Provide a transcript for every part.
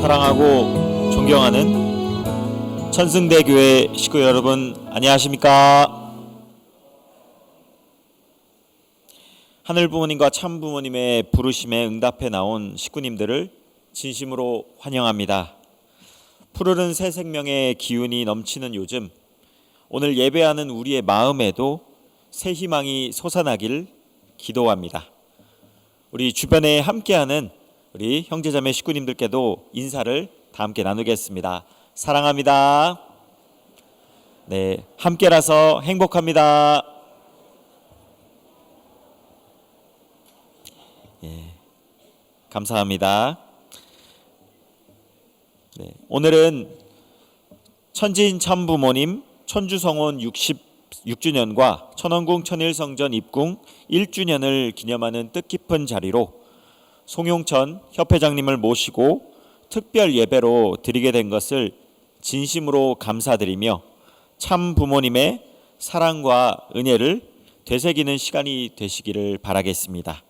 사랑하고 존경하는 천승대교회 식구 여러분, 안녕하십니까? 하늘 부모님과 참 부모님의 부르심에 응답해 나온 식구님들을 진심으로 환영합니다. 푸르른 새 생명의 기운이 넘치는 요즘, 오늘 예배하는 우리의 마음에도 새 희망이 솟아나길 기도합니다. 우리 주변에 함께하는 우리 형제자매 식구님들께도 인사를 다 함께 나누겠습니다. 사랑합니다. 네, 함께라서 행복합니다. 감사합니다. 네, 오늘은 천지인 참부모님 천주성원 66주년과 천원궁 천일성전 입궁 1주년을 기념하는 뜻깊은 자리로 송용천 협회장님을 모시고 특별 예배로 드리게 된 것을 진심으로 감사드리며 참 부모님의 사랑과 은혜를 되새기는 시간이 되시기를 바라겠습니다.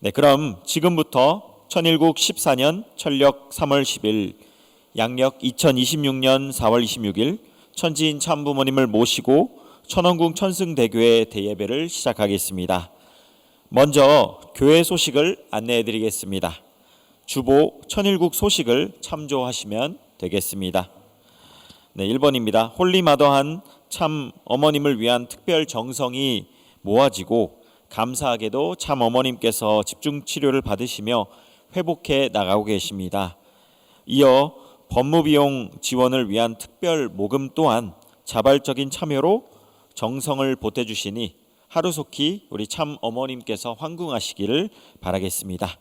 네, 그럼 지금부터 천일국 14년 천력 3월 10일 양력 2026년 4월 26일 천지인 참부모님을 모시고 천원궁 천승대교회 대예배를 시작하겠습니다. 먼저 교회 소식을 안내해 드리겠습니다. 주보 천일국 소식을 참조하시면 되겠습니다. 네, 1번입니다. 홀리마더한 참 어머님을 위한 특별 정성이 모아지고 감사하게도 참 어머님께서 집중 치료를 받으시며 회복해 나가고 계십니다. 이어 법무비용 지원을 위한 특별 모금 또한 자발적인 참여로 정성을 보태주시니 하루속히 우리 참 어머님께서 환궁하시기를 바라겠습니다.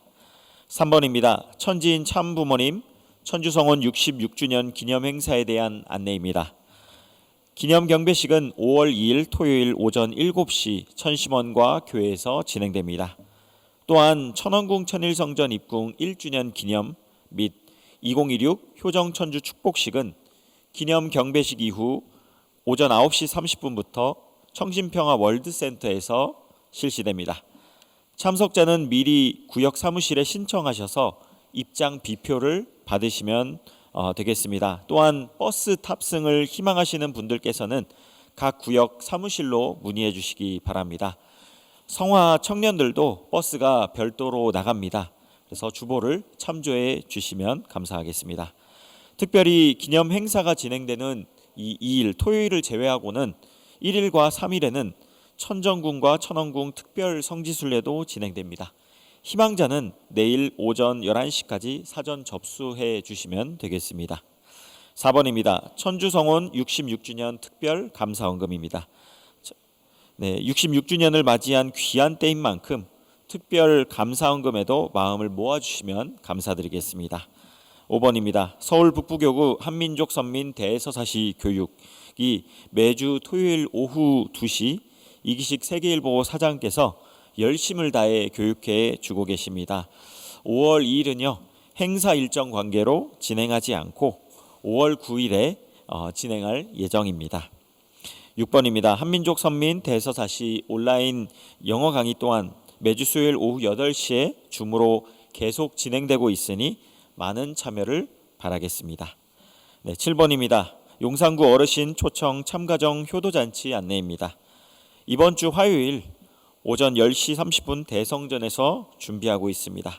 3번입니다. 천지인 참 부모님 천주성원 66주년 기념 행사에 대한 안내입니다. 기념 경배식은 5월 2일 토요일 오전 7시 천심원과 교회에서 진행됩니다. 또한 천원궁 천일성전 입궁 1주년 기념 및 2016 효정천주 축복식은 기념 경배식 이후 오전 9시 30분부터 청신평화 월드센터에서 실시됩니다. 참석자는 미리 구역 사무실에 신청하셔서 입장 비표를 받으시면 되겠습니다. 또한 버스 탑승을 희망하시는 분들께서는 각 구역 사무실로 문의해 주시기 바랍니다. 성화 청년들도 버스가 별도로 나갑니다. 그래서 주보를 참조해 주시면 감사하겠습니다. 특별히 기념 행사가 진행되는 이 2일 토요일을 제외하고는 1일과 3일에는 천정궁과 천원궁 특별 성지순례도 진행됩니다. 희망자는 내일 오전 11시까지 사전 접수해 주시면 되겠습니다. 4번입니다. 천주성원 66주년 특별 감사헌금입니다. 네, 66주년을 맞이한 귀한 때인 만큼 특별 감사헌금에도 마음을 모아주시면 감사드리겠습니다. 5번입니다. 서울 북부교구 한민족 선민 대서사시 교육이 매주 토요일 오후 2시 이기식 세계일보 사장께서 열심을 다해 교육해 주고 계십니다. 5월 2일은요 행사 일정 관계로 진행하지 않고 5월 9일에 진행할 예정입니다. 6번입니다. 한민족 선민 대서사시 온라인 영어 강의 또한 매주 수요일 오후 8시에 줌으로 계속 진행되고 있으니 많은 참여를 바라겠습니다. 네, 7번입니다. 용산구 어르신 초청 참가정 효도잔치 안내입니다. 이번 주 화요일 오전 10시 30분 대성전에서 준비하고 있습니다.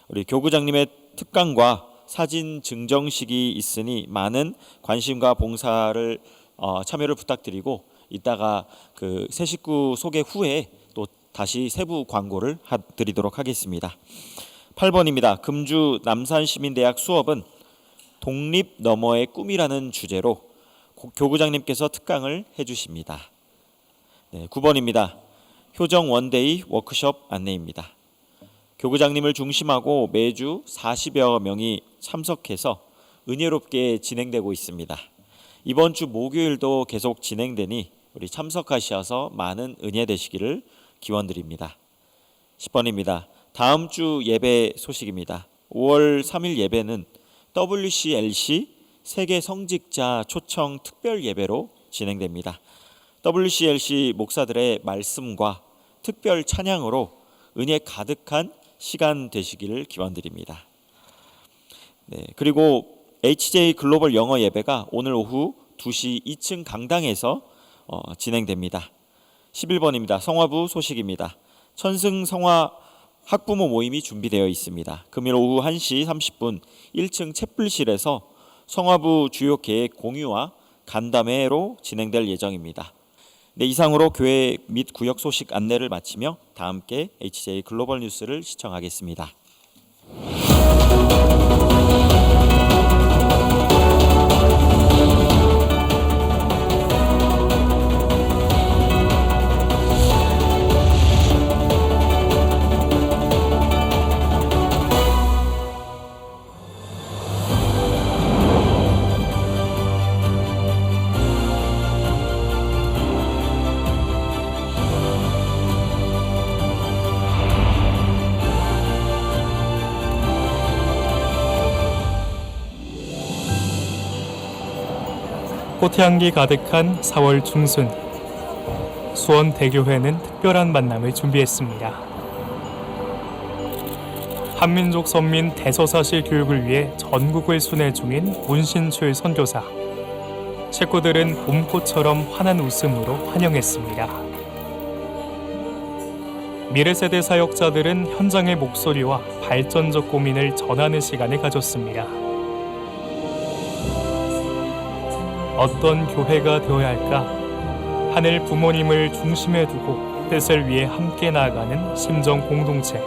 우리 교구장님의 특강과 사진 증정식이 있으니 많은 관심과 봉사를 참여를 부탁드리고 이따가 그 새 식구 소개 후에 또 다시 세부 광고를 드리도록 하겠습니다. 8번입니다. 금주 남산시민대학 수업은 독립 너머의 꿈이라는 주제로 교구장님께서 특강을 해주십니다. 네, 9번입니다. 효정 원데이 워크숍 안내입니다. 교구장님을 중심하고 매주 40여 명이 참석해서 은혜롭게 진행되고 있습니다. 이번 주 목요일도 계속 진행되니 우리 참석하셔서 많은 은혜 되시기를 기원드립니다. 10번입니다. 다음 주 예배 소식입니다. 5월 3일 예배는 WCLC 세계 성직자 초청 특별 예배로 진행됩니다. WCLC 목사들의 말씀과 특별 찬양으로 은혜 가득한 시간 되시기를 기원드립니다. 네, 그리고 HJ 글로벌 영어 예배가 오늘 오후 2시 2층 강당에서 진행됩니다. 11번입니다. 성화부 소식입니다. 천승 성화 학부모 모임이 준비되어 있습니다. 금일 오후 1시 30분 1층 챗불실에서 성화부 주요 계획 공유와 간담회로 진행될 예정입니다. 네, 이상으로 교회 및 구역 소식 안내를 마치며 다 함께 HJ 글로벌 뉴스를 시청하겠습니다. 꽃향기 가득한 4월 중순, 수원 대교회는 특별한 만남을 준비했습니다. 한민족 선민 대서사시 교육을 위해 전국을 순회 중인 문신출 선교사. 식구들은 봄꽃처럼 환한 웃음으로 환영했습니다. 미래세대 사역자들은 현장의 목소리와 발전적 고민을 전하는 시간을 가졌습니다. 어떤 교회가 되어야 할까? 하늘 부모님을 중심에 두고 뜻을 위해 함께 나아가는 심정 공동체.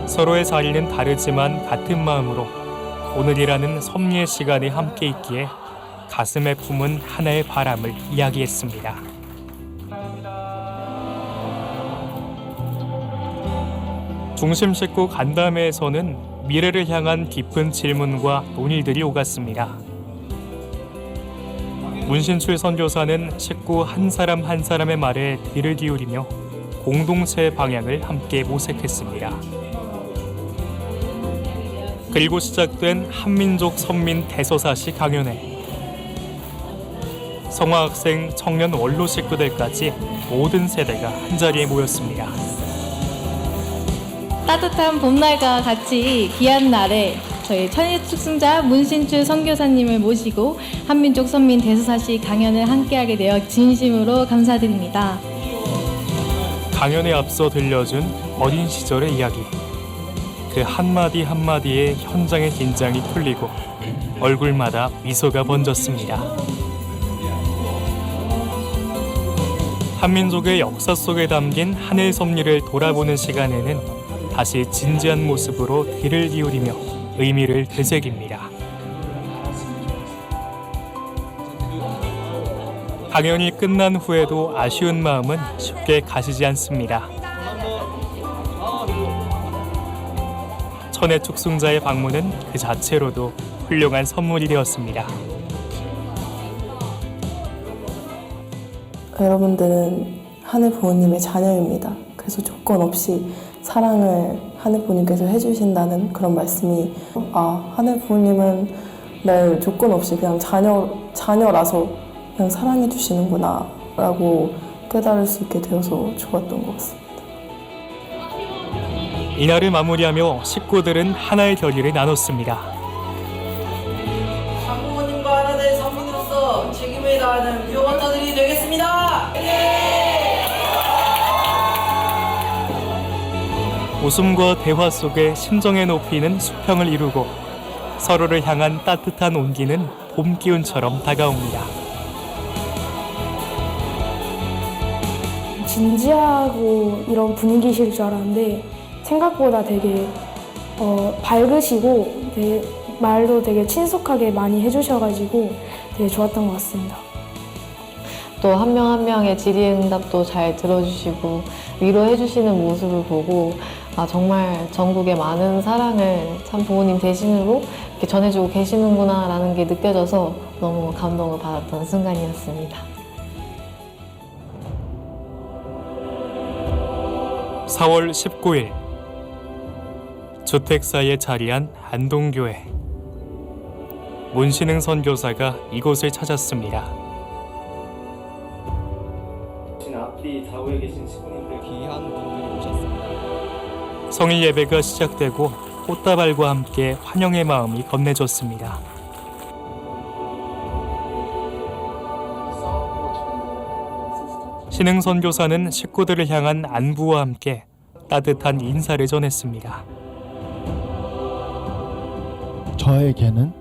서로의 자리는 다르지만 같은 마음으로 오늘이라는 섭리의 시간에 함께 있기에 가슴에 품은 하나의 바람을 이야기했습니다. 중심 식구 간담회에서는 미래를 향한 깊은 질문과 논의들이 오갔습니다. 문신출 선교사는 식구 한 사람 한 사람의 말에 귀를 기울이며 공동체의 방향을 함께 모색했습니다. 그리고 시작된 한민족 선민 대서사시 강연회. 성화학생, 청년 원로 식구들까지 모든 세대가 한자리에 모였습니다. 따뜻한 봄날과 같이 귀한 날에 저희 천일 축승자 문신출 선교사님을 모시고 한민족 선민 대서사시 강연을 함께하게 되어 진심으로 감사드립니다. 강연에 앞서 들려준 어린 시절의 이야기. 그 한마디 한마디에 현장의 긴장이 풀리고 얼굴마다 미소가 번졌습니다. 한민족의 역사 속에 담긴 하늘 섭리를 돌아보는 시간에는 다시 진지한 모습으로 귀를 기울이며 의미를 되새깁니다. 강연이 끝난 후에도 아쉬운 마음은 쉽게 가시지 않습니다. 천의 축승자의 방문은 그 자체로도 훌륭한 선물이 되었습니다. 여러분들은 하늘 부모님의 자녀입니다. 그래서 조건 없이 사랑을 하늘 부모님께서 해주신다는 그런 말씀이 하늘 부모님은 날 조건 없이 그냥 자녀라서 그냥 사랑해 주시는구나 라고 깨달을 수 있게 되어서 좋았던 것 같습니다. 이날을 마무리하며 식구들은 하나의 결의를 나눴습니다. 장부모님과 하나된 성민으로서 책임을 다하는 유원자들이 되겠습니다. 웃음과 대화 속에 심정의 높이는 수평을 이루고 서로를 향한 따뜻한 온기는 봄 기운처럼 다가옵니다. 진지하고 이런 분위기실 줄 알았는데 생각보다 되게 밝으시고 말도 되게 친숙하게 많이 해주셔가지고 되게 좋았던 것 같습니다. 또 한 명 한 명의 질의응답도 잘 들어주시고 위로해주시는 모습을 보고 정말 전국의 많은 사랑을 참 부모님 대신으로 이렇게 전해주고 계시는구나 라는 게 느껴져서 너무 감동을 받았던 순간이었습니다. 4월 19일 주택사에 자리한 안동교회. 문신흥 선교사가 이곳을 찾았습니다. 앞뒤 좌우에 계신 신부님들 귀한 분들이 오셨습니다. 성일 예배가 시작되고 꽃다발과 함께 환영의 마음이 건네졌습니다. 신흥 선교사는 식구들을 향한 안부와 함께 따뜻한 인사를 전했습니다. 저에게는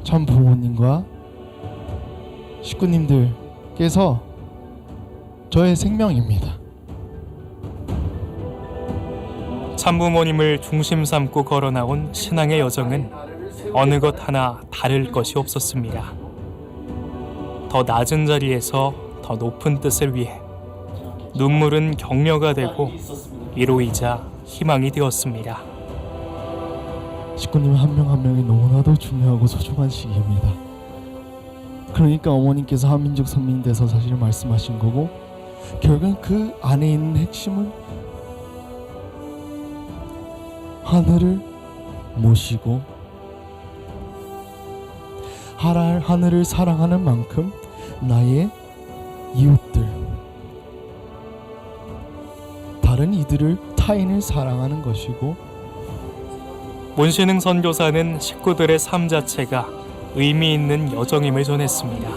참 부모님과 식구님들께서 저의 생명입니다. 참부모님을 중심 삼고 걸어나온 신앙의 여정은 어느 것 하나 다를 것이 없었습니다. 더 낮은 자리에서 더 높은 뜻을 위해 눈물은 격려가 되고 위로이자 희망이 되었습니다. 식구님 한 명 한 명이 너무나도 중요하고 소중한 시기입니다. 그러니까 어머님께서 한민족 선민 돼서 사실 말씀하신 거고, 결국은 그 안에 있는 핵심은 하늘을 모시고 하늘을 사랑하는 만큼 나의 이웃들, 다른 이들을 타인을 사랑하는 것이고, 문신흥 선교사는 식구들의 삶 자체가 의미 있는 여정임을 전했습니다.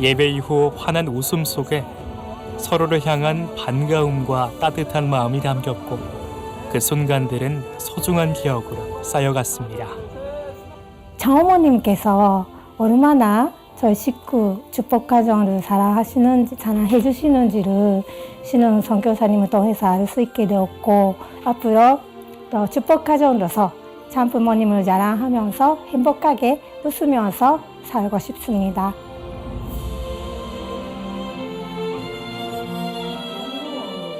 예배 이후 환한 웃음 속에 서로를 향한 반가움과 따뜻한 마음이 담겼고, 그 순간들은 소중한 기억으로 쌓여갔습니다. 장어머님께서 얼마나 저희 식구 축복가정을 사랑해 주시는지를 신흥 선교사님을 통해서 알 수 있게 되었고, 앞으로 또 축복가정으로서 참부모님을 자랑하면서 행복하게 웃으면서 살고 싶습니다.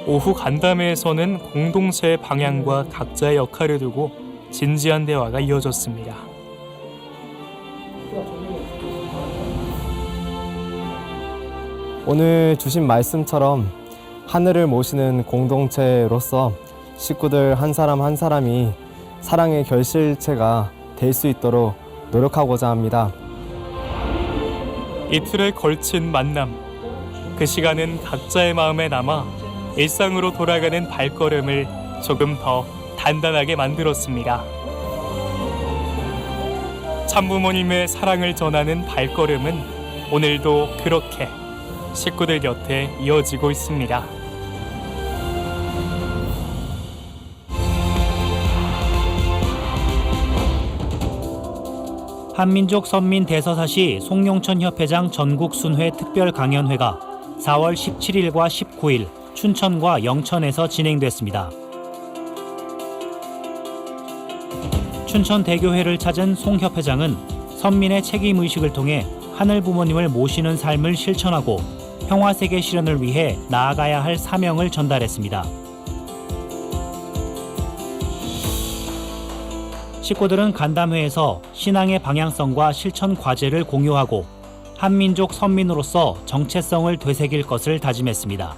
오후 간담회에서는 공동체의 방향과 각자의 역할을 두고 진지한 대화가 이어졌습니다. 오늘 주신 말씀처럼 하늘을 모시는 공동체로서 식구들 한 사람 한 사람이 사랑의 결실체가 될 수 있도록 노력하고자 합니다. 이틀에 걸친 만남. 그 시간은 각자의 마음에 남아 일상으로 돌아가는 발걸음을 조금 더 단단하게 만들었습니다. 참부모님의 사랑을 전하는 발걸음은 오늘도 그렇게 식구들 곁에 이어지고 있습니다. 한민족 선민 대서사시 송용천 협회장 전국 순회 특별 강연회가 4월 17일과 19일 춘천과 영천에서 진행됐습니다. 춘천 대교회를 찾은 송 협회장은 선민의 책임의식을 통해 하늘 부모님을 모시는 삶을 실천하고 평화세계 실현을 위해 나아가야 할 사명을 전달했습니다. 식구들은 간담회에서 신앙의 방향성과 실천 과제를 공유하고 한민족 선민으로서 정체성을 되새길 것을 다짐했습니다.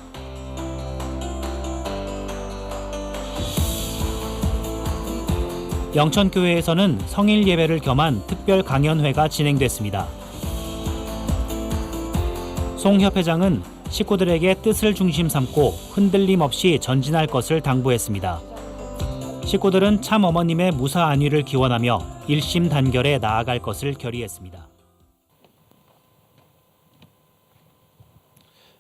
영천교회에서는 성일 예배를 겸한 특별 강연회가 진행됐습니다. 송 협회장은 식구들에게 뜻을 중심 삼고 흔들림 없이 전진할 것을 당부했습니다. 식구들은 참 어머님의 무사 안위를 기원하며 일심단결에 나아갈 것을 결의했습니다.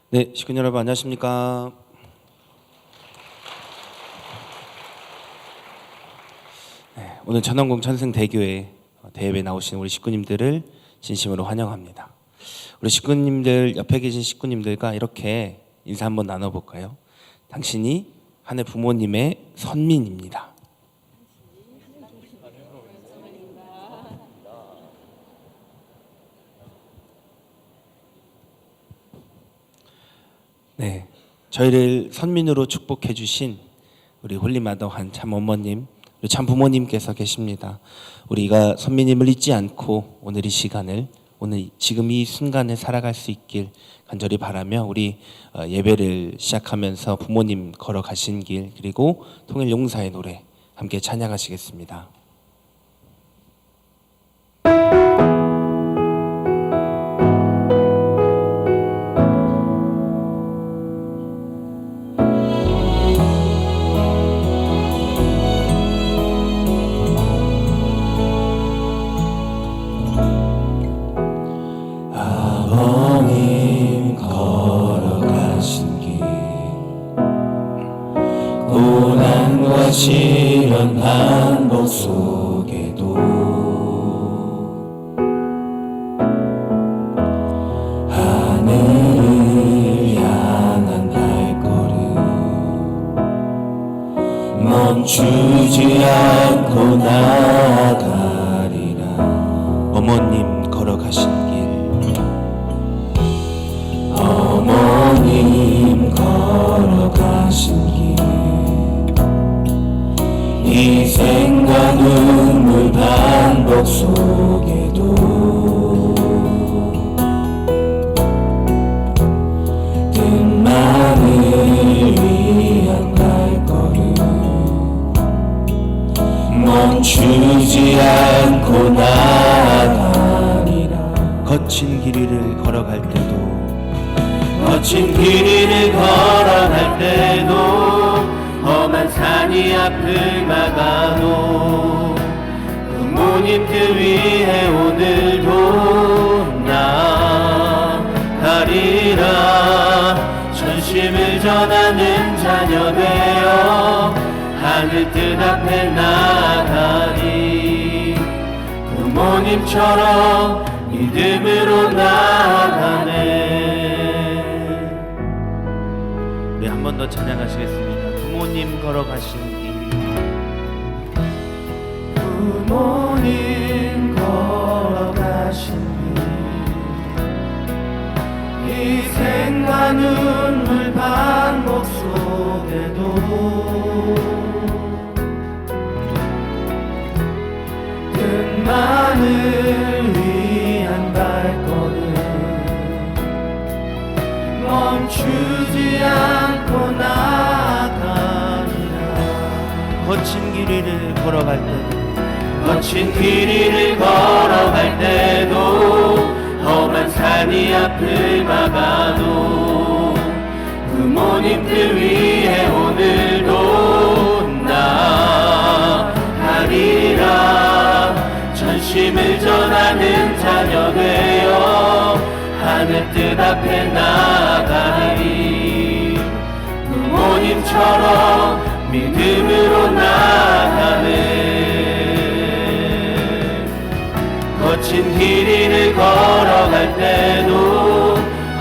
네, 식구 여러분 안녕하십니까? 네, 오늘 천왕궁 천승대교회 대회에 나오신 우리 식구님들을 진심으로 환영합니다. 우리 식구님들, 옆에 계신 식구님들과 이렇게 인사 한번 나눠볼까요? 당신이 하늘 부모님의 선민입니다. 네, 저희를 선민으로 축복해 주신 우리 홀리마더한 참 어머님, 우리 참 부모님께서 계십니다. 우리가 선민님을 잊지 않고 오늘 이 시간을, 오늘 지금 이 순간을 살아갈 수 있길 간절히 바라며 우리 예배를 시작하면서 부모님 걸어가신 길, 그리고 통일 용사의 노래 함께 찬양하시겠습니다. 고난과 시련 반복 속에도 하늘을 향한 발걸음 멈추지 않고 나아가리라. 어머님 걸어가신 길, 어머님 걸어가신 길, 희생과 눈물 반복 속에도 뜻만을 위한 발걸음 멈추지 않고 나아가리라. 거친 길 위를 걸어갈 때도 거친 길 위를 걸어갈 때도 험한 산이 앞을 막아도 부모님 뜻 위해 오늘도 나아가리라. 전심을 전하는 자녀 되어 하늘 뜻 앞에 나아가리. 부모님처럼 믿음으로 나아가네. 우리 한 번 더 찬양하시겠습니다. 부모님 걸어가신 길, 부모님 걸어가신 길, 희생과 눈물 반복 속에도 뜻만을 위한 발걸음 멈추지 않고 나아가리라. 거친 길 위를 걸어갈 때도 거친 길 위를 걸어갈 때도 험한 산이 앞을 막아도 부모님 뜻 위해 오늘도 나아가리라. 전심을 전하는 자녀 되어 하늘 뜻 앞에 나아가리. 부모님처럼 믿음으로 나아가네. 거친 길 위를 걸어갈 때도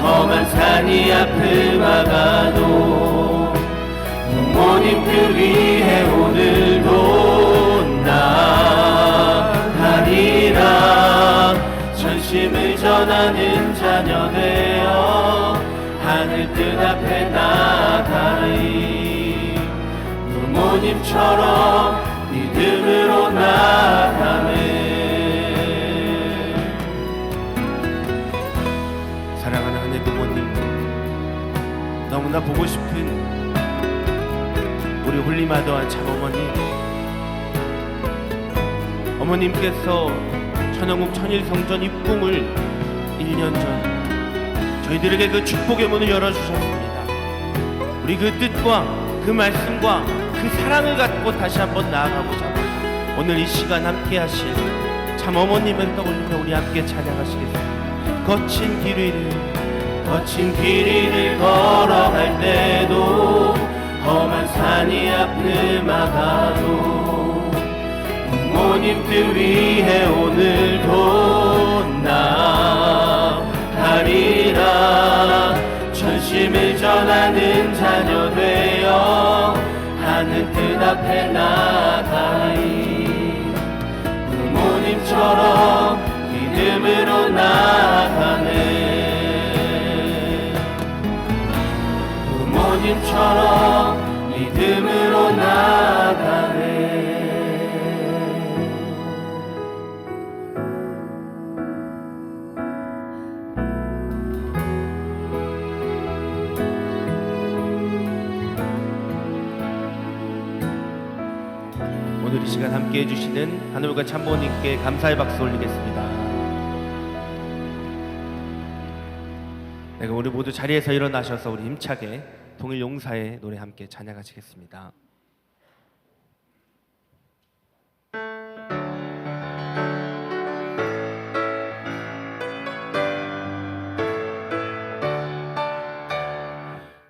험한 산이 앞을 막아도 부모님 뜻 위해 오늘도 나아가리라. 전심을 전하는 자녀 되어 하늘 뜻 앞에 나아가리. 부모님처럼 믿음으로 나아가네. 사랑하는 하늘 부모님, 너무나 보고 싶은 우리 홀리마더한 참어머니, 어머님께서 천영국 천일성전 입궁을 1년 전 저희들에게 그 축복의 문을 열어주셨습니다. 우리 그 뜻과 그 말씀과 그 사랑을 갖고 다시 한번 나아가고자 오늘 이 시간 함께 하실 참 어머님을 떠올리며 우리 함께 찬양하시겠습니다. 거친 길 위를 걸어갈 때도 험한 산이 앞을 막아도 부모님 뜻 위해 오늘도 나아가리라. 전심을 전하는 자녀 되어 하늘 뜻 앞에 나아가리. 부모님처럼 믿음으로 나아가네. 부모님처럼 믿음으로 나아가네. 오늘 이 시간 함께 해주시는 하늘과 참부모님께 감사의 박수 올리겠습니다. 네, 우리 모두 자리에서 일어나셔서 우리 힘차게 통일용사의 노래 함께 찬양하시겠습니다.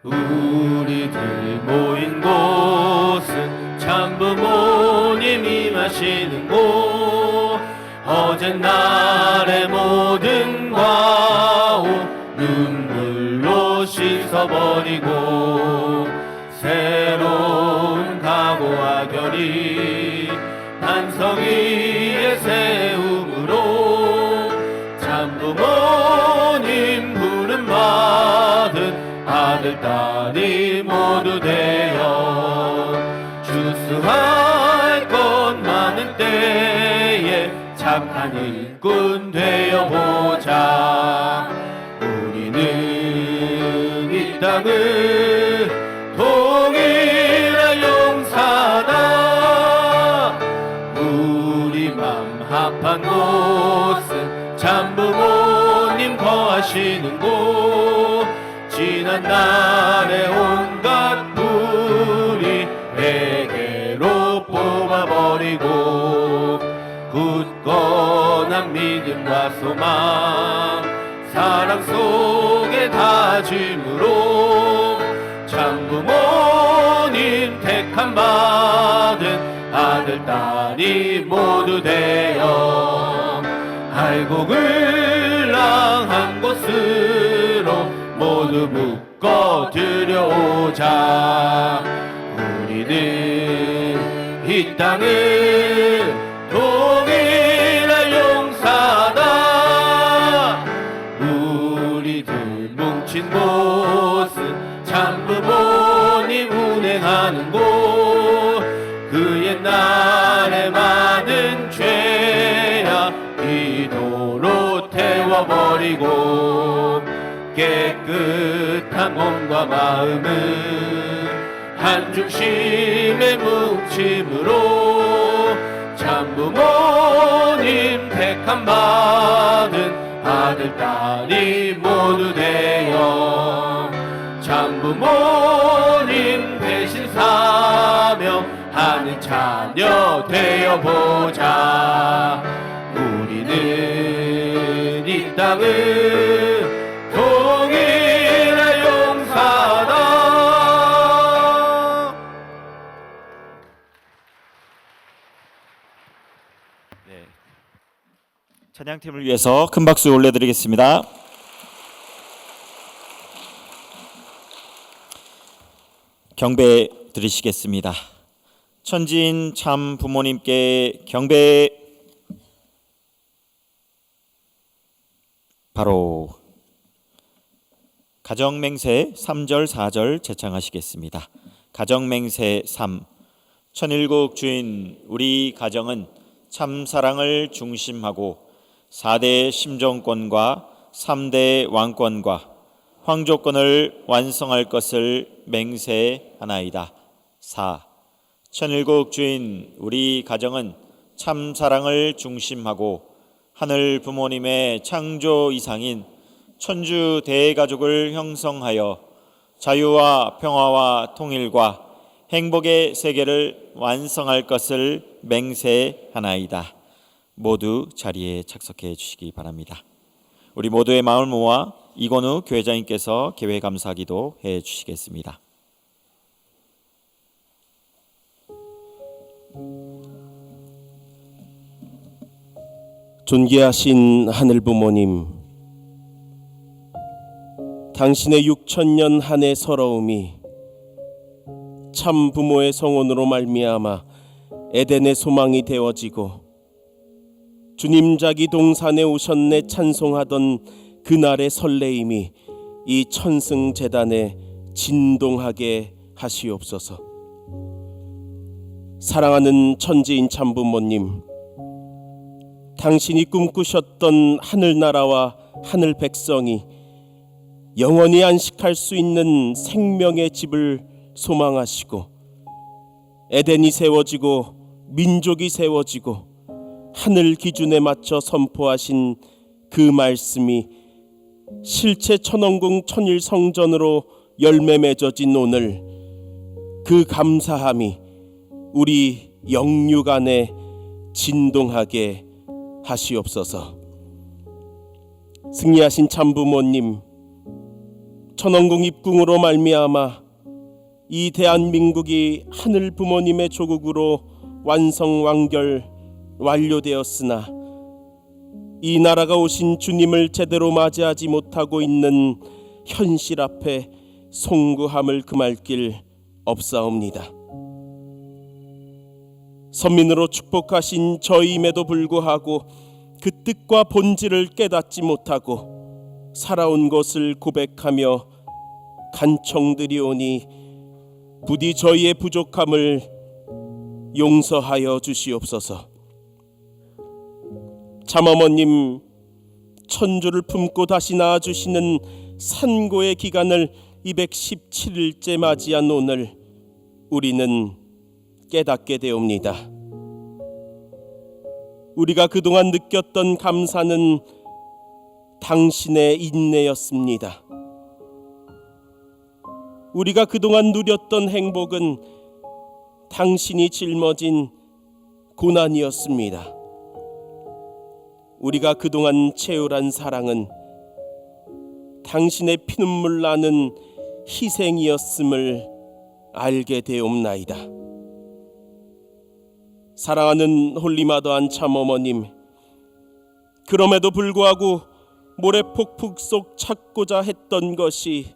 우리들 모인 곳 참부모님 임하시는 곳 어젯날의 모든 과오 눈물로 씻어버리고 새로운 각오와 결의 반성 위에 세움으로 참부모님 부름 받은 아들 딸이 모두 되어 주수할 것 많은 때에 착한 일꾼 되어보자. 우리는 이 땅을 통일할 용사다. 우리 맘 합한 곳은 참부모님 거하시는 곳 지난 날의 온갖 불이 내게로 뽑아버리고 굳건한 믿음과 소망 사랑 속에 다짐으로 참부모님 택함 받은 아들 딸이 모두 되어 알곡을 한 곳으로 모두 묶어 들여오자. 우리는 이 땅을 통일할 용사다. 우리들 뭉친 곳은 참부모님 운행하는 곳 그 옛날에 많은 죄악 이도로 태워버리고 깨끗한 몸과 마음은 한 중심의 뭉침으로 참부모님 택함 받은 아들 딸이 모두 되어 참부모님 대신 사명하는 자녀 되어보자. 우리는 이 땅을 통일할 용사다. 네. 찬양팀을 위해서 큰 박수 올려드리겠습니다. 경배 드리시겠습니다. 천지인 참 부모님께 경배. 바로 가정맹세 3절 4절 제창하시겠습니다. 가정맹세 3. 천일국 주인 우리 가정은 참 사랑을 중심하고 4대 심정권과 3대 왕권과 황조권을 완성할 것을 맹세하나이다. 4. 천일국 주인 우리 가정은 참 사랑을 중심하고 하늘 부모님의 창조 이상인 천주 대가족을 형성하여 자유와 평화와 통일과 행복의 세계를 완성할 것을 맹세하나이다. 모두 자리에 착석해 주시기 바랍니다. 우리 모두의 마음을 모아 이건우 교회장님께서 개회 감사기도 해 주시겠습니다. 존귀하신 하늘 부모님, 당신의 6천년 한 해 서러움이 참 부모의 성원으로 말미암아 에덴의 소망이 되어지고 주님 자기 동산에 오셨네 찬송하던 그날의 설레임이 이 천승재단에 진동하게 하시옵소서. 사랑하는 천지인 참부모님, 당신이 꿈꾸셨던 하늘나라와 하늘 백성이 영원히 안식할 수 있는 생명의 집을 소망하시고 에덴이 세워지고 민족이 세워지고 하늘 기준에 맞춰 선포하신 그 말씀이 실체 천원궁 천일 성전으로 열매 맺어진 오늘, 그 감사함이 우리 영육 안에 진동하게 하시옵소서. 승리하신 참부모님, 천원궁 입궁으로 말미암아 이 대한민국이 하늘 부모님의 조국으로 완성 완결 완료되었으나 이 나라가 오신 주님을 제대로 맞이하지 못하고 있는 현실 앞에 송구함을 금할 길 없사옵니다. 선민으로 축복하신 저임에도 불구하고 그 뜻과 본질을 깨닫지 못하고 살아온 것을 고백하며 간청드리오니 부디 저희의 부족함을 용서하여 주시옵소서. 참어머님 천주를 품고 다시 나아주시는 산고의 기간을 217일째 맞이한 오늘 우리는 깨닫게 되옵니다. 우리가 그동안 느꼈던 감사는 당신의 인내였습니다. 우리가 그동안 누렸던 행복은 당신이 짊어진 고난이었습니다. 우리가 그동안 채울한 사랑은 당신의 피눈물 나는 희생이었음을 알게 되옵나이다. 사랑하는 홀리마더한 참어머님, 그럼에도 불구하고 모래폭풍 속 찾고자 했던 것이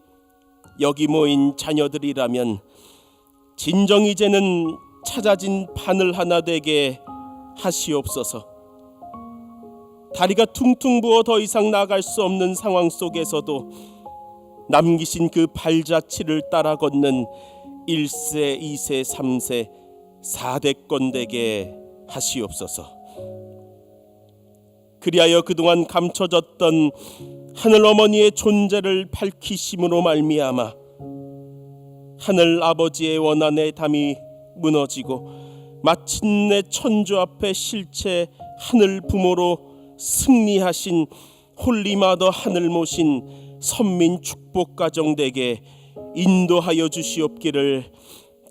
여기 모인 자녀들이라면 진정 이제는 찾아진 바늘 하나 되게 하시옵소서. 다리가 퉁퉁 부어 더 이상 나갈 수 없는 상황 속에서도 남기신 그 발자취를 따라 걷는 1세, 2세, 3세, 4대권 되게 하시옵소서. 그리하여 그동안 감춰졌던 하늘어머니의 존재를 밝히심으로 말미암아 하늘 아버지의 원한의 담이 무너지고 마침내 천주 앞에 실체 하늘 부모로 승리하신 홀리마더 하늘 모신 선민 축복 가정 되게 인도하여 주시옵기를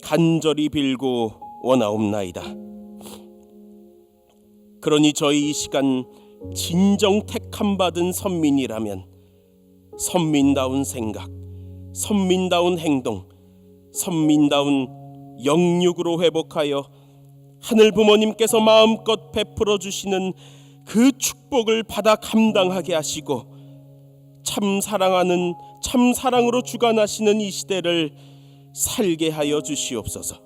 간절히 빌고 원하옵나이다. 그러니 저희 이 시간 진정 택함 받은 선민이라면 선민다운 생각, 선민다운 행동, 선민다운 영육으로 회복하여 하늘 부모님께서 마음껏 베풀어 주시는 그 축복을 받아 감당하게 하시고 참 사랑으로 주관하시는 이 시대를 살게 하여 주시옵소서.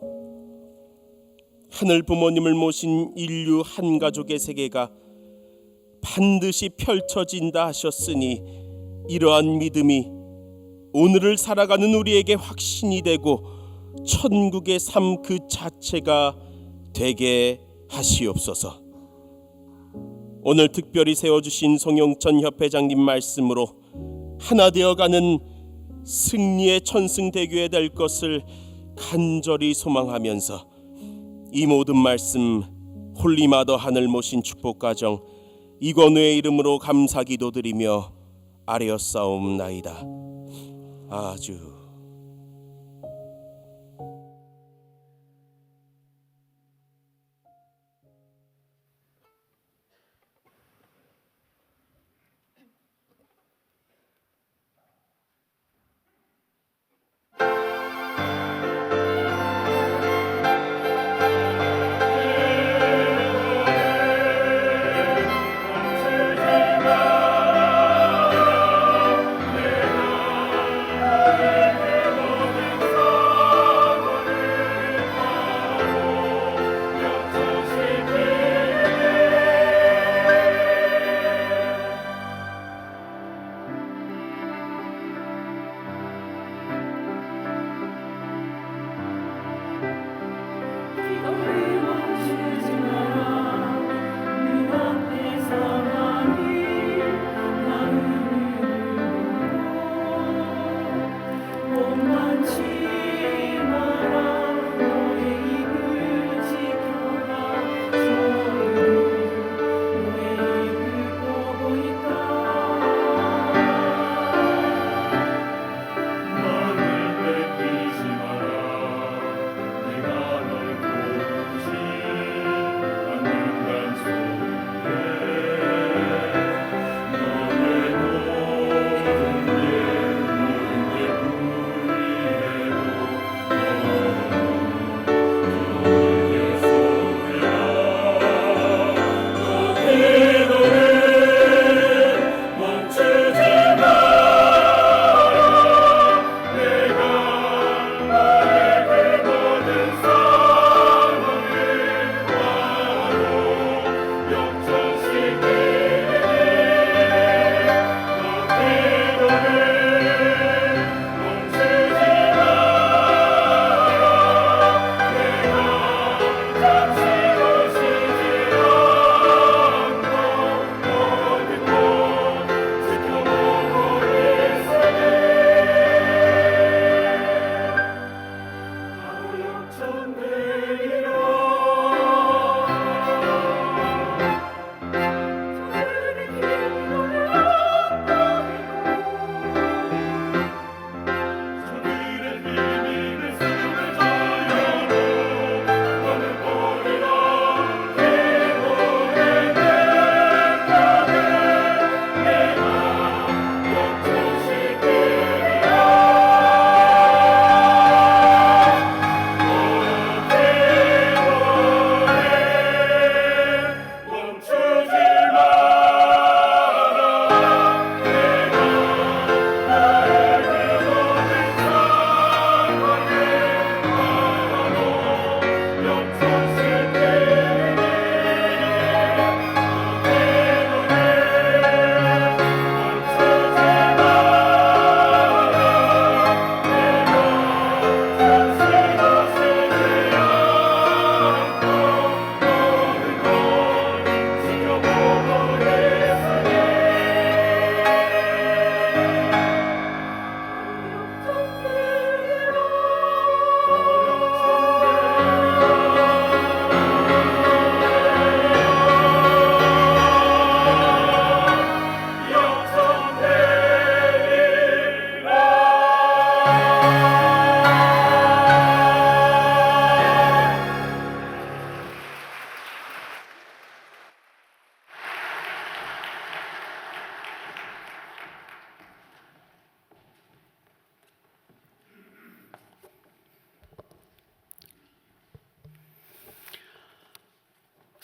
하늘 부모님을 모신 인류 한 가족의 세계가 반드시 펼쳐진다 하셨으니 이러한 믿음이 오늘을 살아가는 우리에게 확신이 되고 천국의 삶 그 자체가 되게 하시옵소서. 오늘 특별히 세워주신 송영천 협회장님 말씀으로 하나 되어가는 승리의 천승대교에 될 것을 간절히 소망하면서 이 모든 말씀 홀리마더 하늘 모신 축복가정 이건우의 이름으로 감사 기도드리며 아뢰었사옵나이다. 아주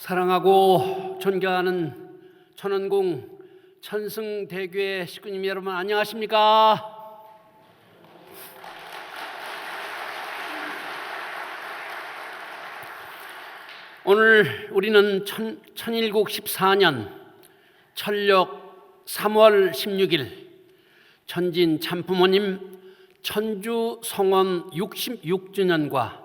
사랑하고 존경하는 천원궁 천승대교의 식구님 여러분 안녕하십니까? 오늘 우리는 천일국 14년 천력 3월 16일 천진 참부모님 천주 성원 66주년과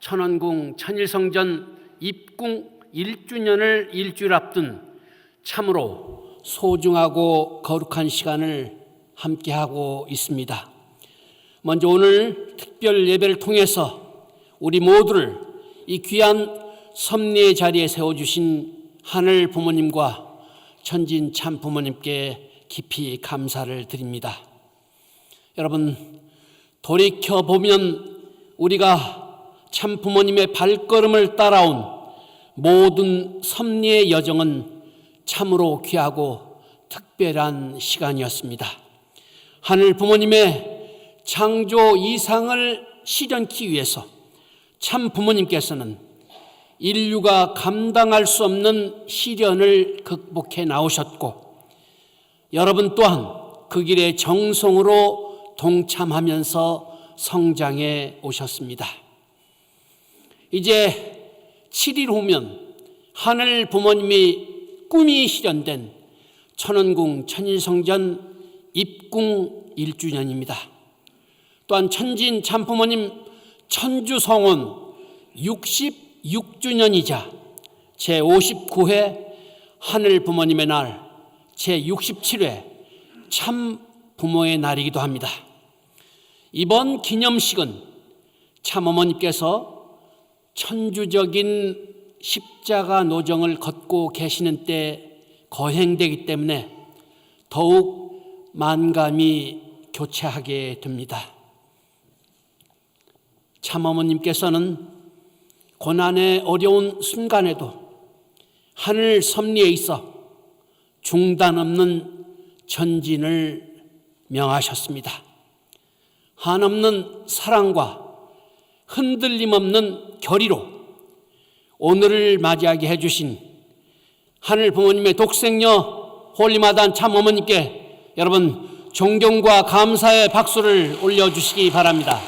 천원궁 천일성전 입궁 1주년을 일주일 앞둔 참으로 소중하고 거룩한 시간을 함께하고 있습니다. 먼저 오늘 특별 예배를 통해서 우리 모두를 이 귀한 섭리의 자리에 세워주신 하늘 부모님과 천진 참 부모님께 깊이 감사를 드립니다. 여러분, 돌이켜보면 우리가 참 부모님의 발걸음을 따라온 모든 섭리의 여정은 참으로 귀하고 특별한 시간이었습니다. 하늘 부모님의 창조 이상을 실현하기 위해서 참 부모님께서는 인류가 감당할 수 없는 시련을 극복해 나오셨고 여러분 또한 그 길에 정성으로 동참하면서 성장해 오셨습니다. 이제 7일 후면 하늘 부모님이 꿈이 실현된 천원궁 천일성전 입궁 1주년입니다. 또한 천진 참부모님 천주성원 66주년이자 제59회 하늘 부모님의 날, 제67회 참 부모의 날이기도 합니다. 이번 기념식은 참어머니께서 천주적인 십자가 노정을 걷고 계시는 때 거행되기 때문에 더욱 만감이 교차하게 됩니다. 참어머님께서는 고난의 어려운 순간에도 하늘 섭리에 있어 중단 없는 전진을 명하셨습니다. 한없는 사랑과 흔들림 없는 결의로 오늘을 맞이하게 해주신 하늘 부모님의 독생녀 홀리마단 참어머니께 여러분 존경과 감사의 박수를 올려주시기 바랍니다.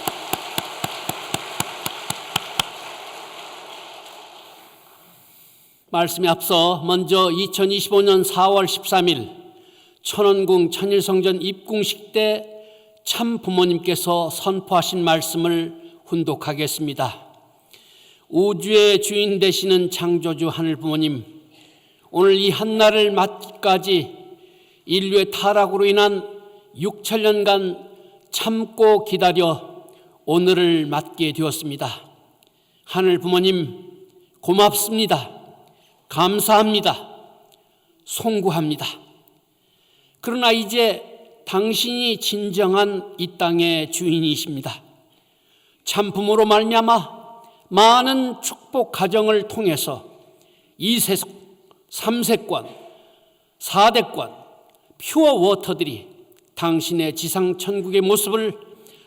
말씀에 앞서 먼저 2025년 4월 13일 천원궁 천일성전 입궁식 때 참 부모님께서 선포하신 말씀을 훈독하겠습니다. 우주의 주인 되시는 창조주 하늘 부모님, 오늘 이 한날을 맞기까지 인류의 타락으로 인한 6천년간 참고 기다려 오늘을 맞게 되었습니다. 하늘 부모님 고맙습니다. 감사합니다. 송구합니다. 그러나 이제 당신이 진정한 이 땅의 주인이십니다. 참 부모로 말미암아 많은 축복 가정을 통해서 2세속, 3세권, 4대권, 퓨어 워터들이 당신의 지상천국의 모습을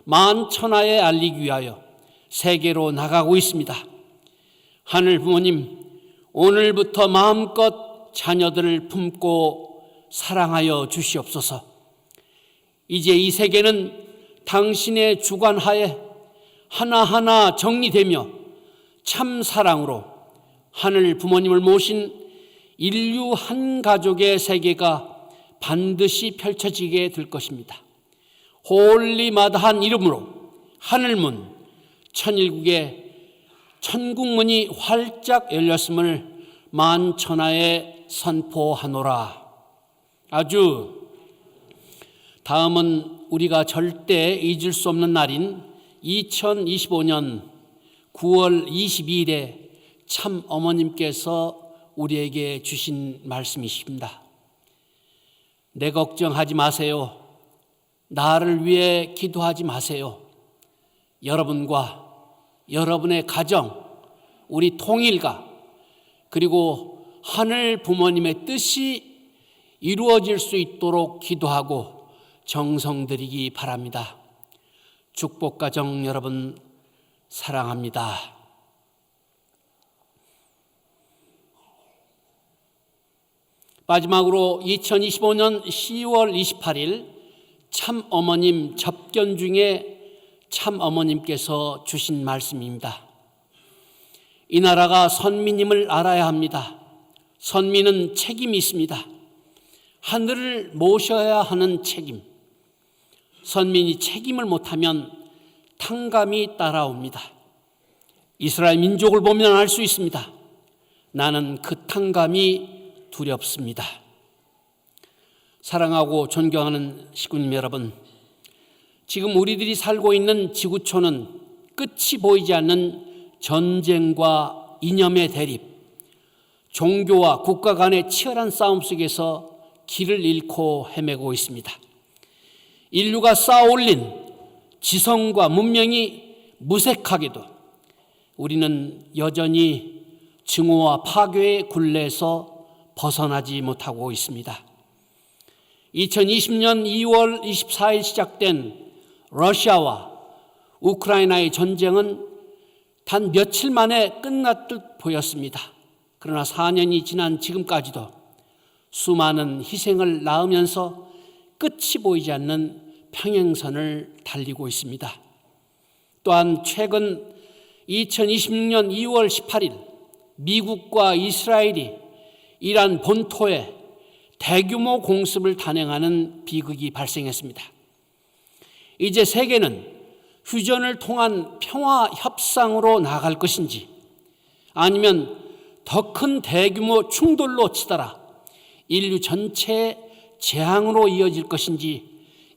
만천하에 알리기 위하여 세계로 나가고 있습니다. 하늘 부모님, 오늘부터 마음껏 자녀들을 품고 사랑하여 주시옵소서. 이제 이 세계는 당신의 주관하에 하나하나 정리되며 참 사랑으로 하늘 부모님을 모신 인류 한 가족의 세계가 반드시 펼쳐지게 될 것입니다. 홀리마다한 이름으로 하늘문, 천일국의 천국문이 활짝 열렸음을 만천하에 선포하노라. 아주 다음은 우리가 절대 잊을 수 없는 날인 2025년 9월 22일에 참 어머님께서 우리에게 주신 말씀이십니다. 내 걱정하지 마세요. 나를 위해 기도하지 마세요. 여러분과 여러분의 가정, 우리 통일가, 그리고 하늘 부모님의 뜻이 이루어질 수 있도록 기도하고 정성 들이기 바랍니다. 축복가정 여러분 사랑합니다. 마지막으로 2025년 10월 28일 참 어머님 접견 중에 참 어머님께서 주신 말씀입니다. 이 나라가 선민임을 알아야 합니다. 선민은 책임이 있습니다. 하늘을 모셔야 하는 책임. 선민이 책임을 못하면 탕감이 따라옵니다. 이스라엘 민족을 보면 알 수 있습니다. 나는 그 탕감이 두렵습니다. 사랑하고 존경하는 식구님 여러분, 지금 우리들이 살고 있는 지구촌은 끝이 보이지 않는 전쟁과 이념의 대립, 종교와 국가 간의 치열한 싸움 속에서 길을 잃고 헤매고 있습니다. 인류가 쌓아올린 지성과 문명이 무색하게도 우리는 여전히 증오와 파괴의 굴레에서 벗어나지 못하고 있습니다. 2020년 2월 24일 시작된 러시아와 우크라이나의 전쟁은 단 며칠 만에 끝날 듯 보였습니다. 그러나 4년이 지난 지금까지도 수많은 희생을 낳으면서 끝이 보이지 않는 평행선을 달리고 있습니다. 또한 최근 2026년 2월 18일 미국과 이스라엘이 이란 본토에 대규모 공습을 단행하는 비극이 발생했습니다. 이제 세계는 휴전을 통한 평화 협상으로 나아갈 것인지 아니면 더 큰 대규모 충돌로 치달아 인류 전체의 재앙으로 이어질 것인지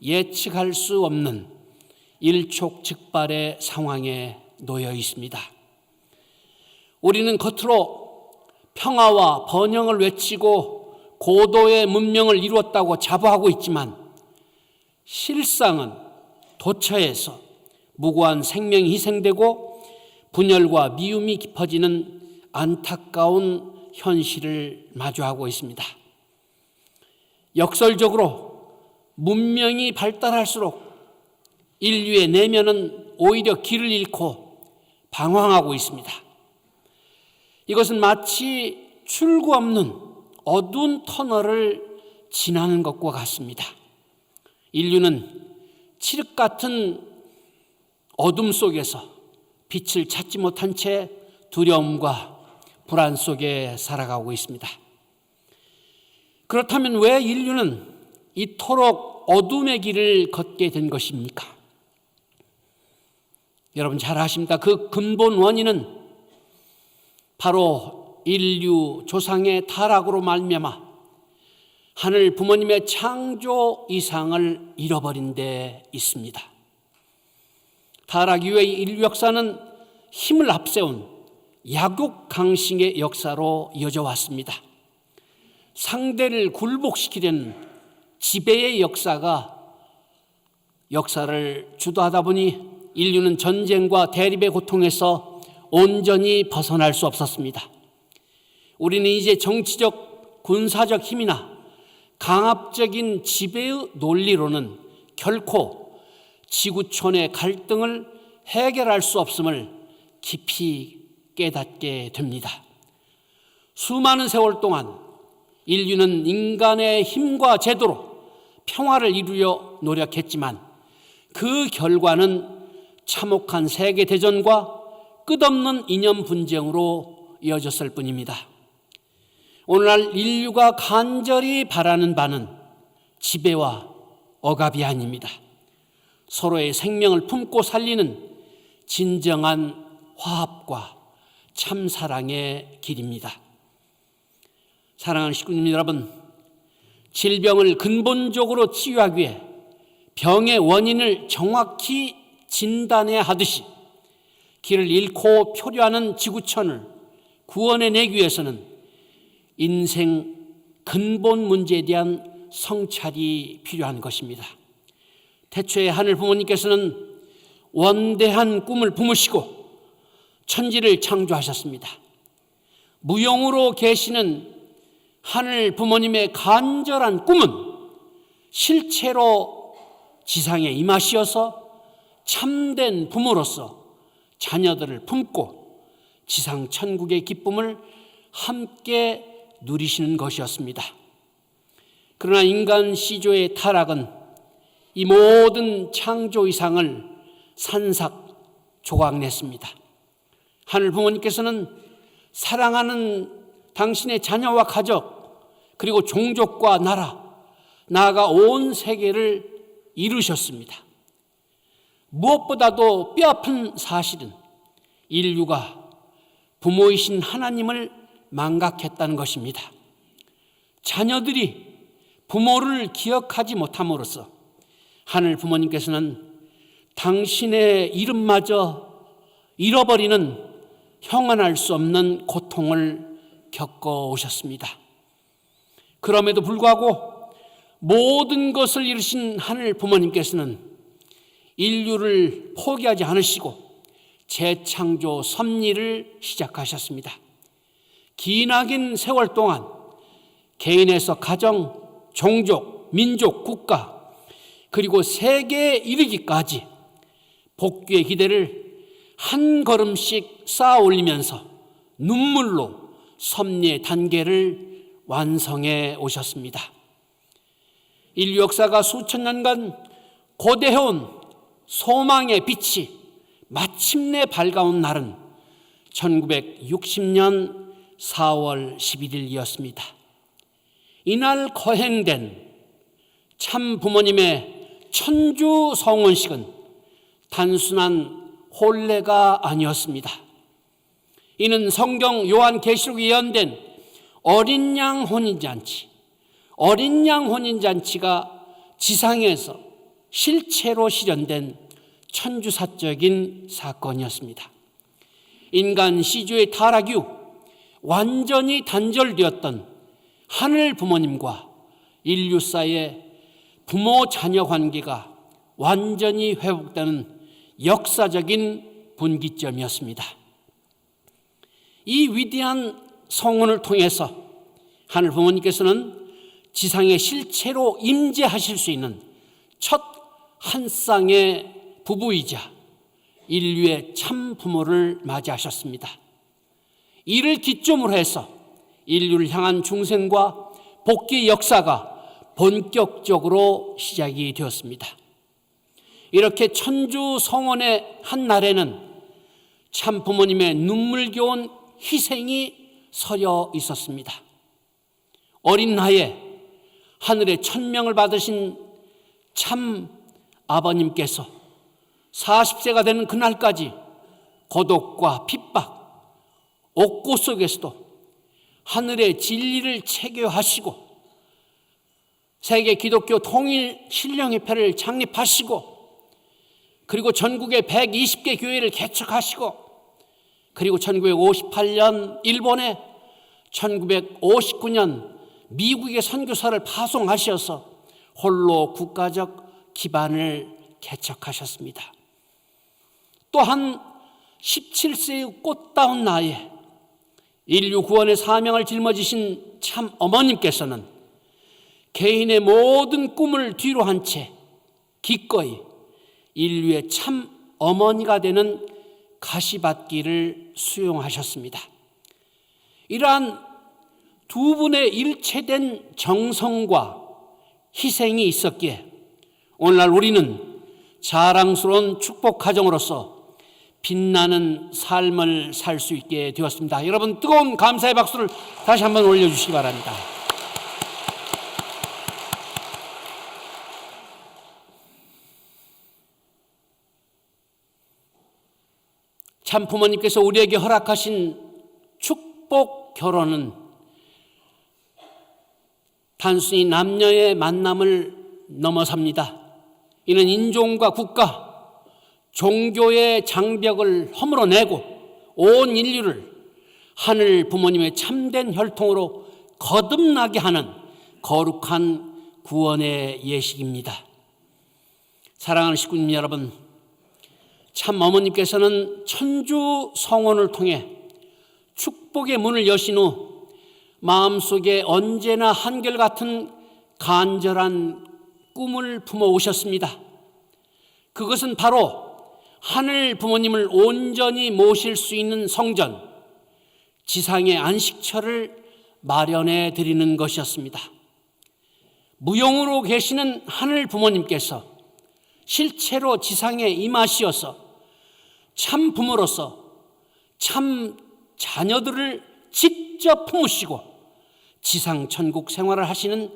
예측할 수 없는 일촉즉발의 상황에 놓여 있습니다. 우리는 겉으로 평화와 번영을 외치고 고도의 문명을 이루었다고 자부하고 있지만 실상은 도처에서 무고한 생명이 희생되고 분열과 미움이 깊어지는 안타까운 현실을 마주하고 있습니다. 역설적으로 문명이 발달할수록 인류의 내면은 오히려 길을 잃고 방황하고 있습니다. 이것은 마치 출구 없는 어두운 터널을 지나는 것과 같습니다. 인류는 칠흑 같은 어둠 속에서 빛을 찾지 못한 채 두려움과 불안 속에 살아가고 있습니다. 그렇다면 왜 인류는 이토록 어둠의 길을 걷게 된 것입니까? 여러분 잘 아십니다. 그 근본 원인은 바로 인류 조상의 타락으로 말미암아 하늘 부모님의 창조 이상을 잃어버린 데 있습니다. 타락 이후의 인류 역사는 힘을 앞세운 약육강식의 역사로 이어져 왔습니다. 상대를 굴복시키려는 지배의 역사를 주도하다 보니 인류는 전쟁과 대립의 고통에서 온전히 벗어날 수 없었습니다. 우리는 이제 정치적, 군사적 힘이나 강압적인 지배의 논리로는 결코 지구촌의 갈등을 해결할 수 없음을 깊이 깨닫게 됩니다. 수많은 세월 동안 인류는 인간의 힘과 제도로 평화를 이루려 노력했지만 그 결과는 참혹한 세계대전과 끝없는 이념 분쟁으로 이어졌을 뿐입니다. 오늘날 인류가 간절히 바라는 바는 지배와 억압이 아닙니다. 서로의 생명을 품고 살리는 진정한 화합과 참사랑의 길입니다. 사랑하는 식구님 여러분, 질병을 근본적으로 치유하기 위해 병의 원인을 정확히 진단해야 하듯이 길을 잃고 표류하는 지구촌을 구원해내기 위해서는 인생 근본 문제에 대한 성찰이 필요한 것입니다. 태초에 하늘 부모님께서는 원대한 꿈을 품으시고 천지를 창조하셨습니다. 무용으로 계시는 하늘 부모님의 간절한 꿈은 실체로 지상에 임하시어서 참된 부모로서 자녀들을 품고 지상 천국의 기쁨을 함께 누리시는 것이었습니다. 그러나 인간 시조의 타락은 이 모든 창조 이상을 산삭조각냈습니다. 하늘 부모님께서는 사랑하는 당신의 자녀와 가족, 그리고 종족과 나라, 나아가 온 세계를 이루셨습니다. 무엇보다도 뼈아픈 사실은 인류가 부모이신 하나님을 망각했다는 것입니다. 자녀들이 부모를 기억하지 못함으로써 하늘 부모님께서는 당신의 이름마저 잃어버리는 형언할 수 없는 고통을 겪어오셨습니다. 그럼에도 불구하고 모든 것을 이루신 하늘 부모님께서는 인류를 포기하지 않으시고 재창조 섭리를 시작하셨습니다. 기나긴 세월 동안 개인에서 가정, 종족, 민족, 국가, 그리고 세계에 이르기까지 복귀의 기대를 한 걸음씩 쌓아 올리면서 눈물로 섭리의 단계를 완성해 오셨습니다. 인류 역사가 수천 년간 고대해온 소망의 빛이 마침내 밝아온 날은 1960년 4월 11일이었습니다. 이날 거행된 참 부모님의 천주 성혼식은 단순한 혼례가 아니었습니다. 이는 성경 요한계시록에 예언된 어린 양 혼인잔치, 어린 양 혼인잔치가 지상에서 실체로 실현된 천주사적인 사건이었습니다. 인간 시조의 타락 이후 완전히 단절되었던 하늘 부모님과 인류 사이의 부모 자녀 관계가 완전히 회복되는 역사적인 분기점이었습니다. 이 위대한 성혼을 통해서 하늘 부모님께서는 지상의 실체로 임재하실 수 있는 첫 한 쌍의 부부이자 인류의 참 부모를 맞이하셨습니다. 이를 기점으로 해서 인류를 향한 중생과 복귀의 역사가 본격적으로 시작이 되었습니다. 이렇게 천주 성원의 한 날에는 참 부모님의 눈물겨운 희생이 서려 있었습니다. 어린 나이에 하늘의 천명을 받으신 참 아버님께서 40세가 되는 그날까지 고독과 핍박, 옥고 속에서도 하늘의 진리를 체계하시고 세계 기독교 통일 신령협회를 창립하시고 그리고 전국의 120개 교회를 개척하시고 그리고 1958년 일본에 1959년 미국의 선교사를 파송하셔서 홀로 국가적 기반을 개척하셨습니다. 또한 17세의 꽃다운 나이에 인류 구원의 사명을 짊어지신 참 어머님께서는 개인의 모든 꿈을 뒤로 한 채 기꺼이 인류의 참 어머니가 되는 가시밭길을 수용하셨습니다. 이러한 두 분의 일체된 정성과 희생이 있었기에 오늘날 우리는 자랑스러운 축복 가정으로서 빛나는 삶을 살 수 있게 되었습니다. 여러분 뜨거운 감사의 박수를 다시 한번 올려주시기 바랍니다. 참 부모님께서 우리에게 허락하신 축복 결혼은 단순히 남녀의 만남을 넘어섭니다. 이는 인종과 국가, 종교의 장벽을 허물어내고 온 인류를 하늘 부모님의 참된 혈통으로 거듭나게 하는 거룩한 구원의 예식입니다. 사랑하는 식구님 여러분, 참 어머님께서는 천주 성원을 통해 축복의 문을 여신 후 마음속에 언제나 한결같은 간절한 꿈을 품어오셨습니다. 그것은 바로 하늘 부모님을 온전히 모실 수 있는 성전, 지상의 안식처를 마련해 드리는 것이었습니다. 무용으로 계시는 하늘 부모님께서 실체로 지상에 임하시어서 참 부모로서 참 자녀들을 직접 품으시고 지상 천국 생활을 하시는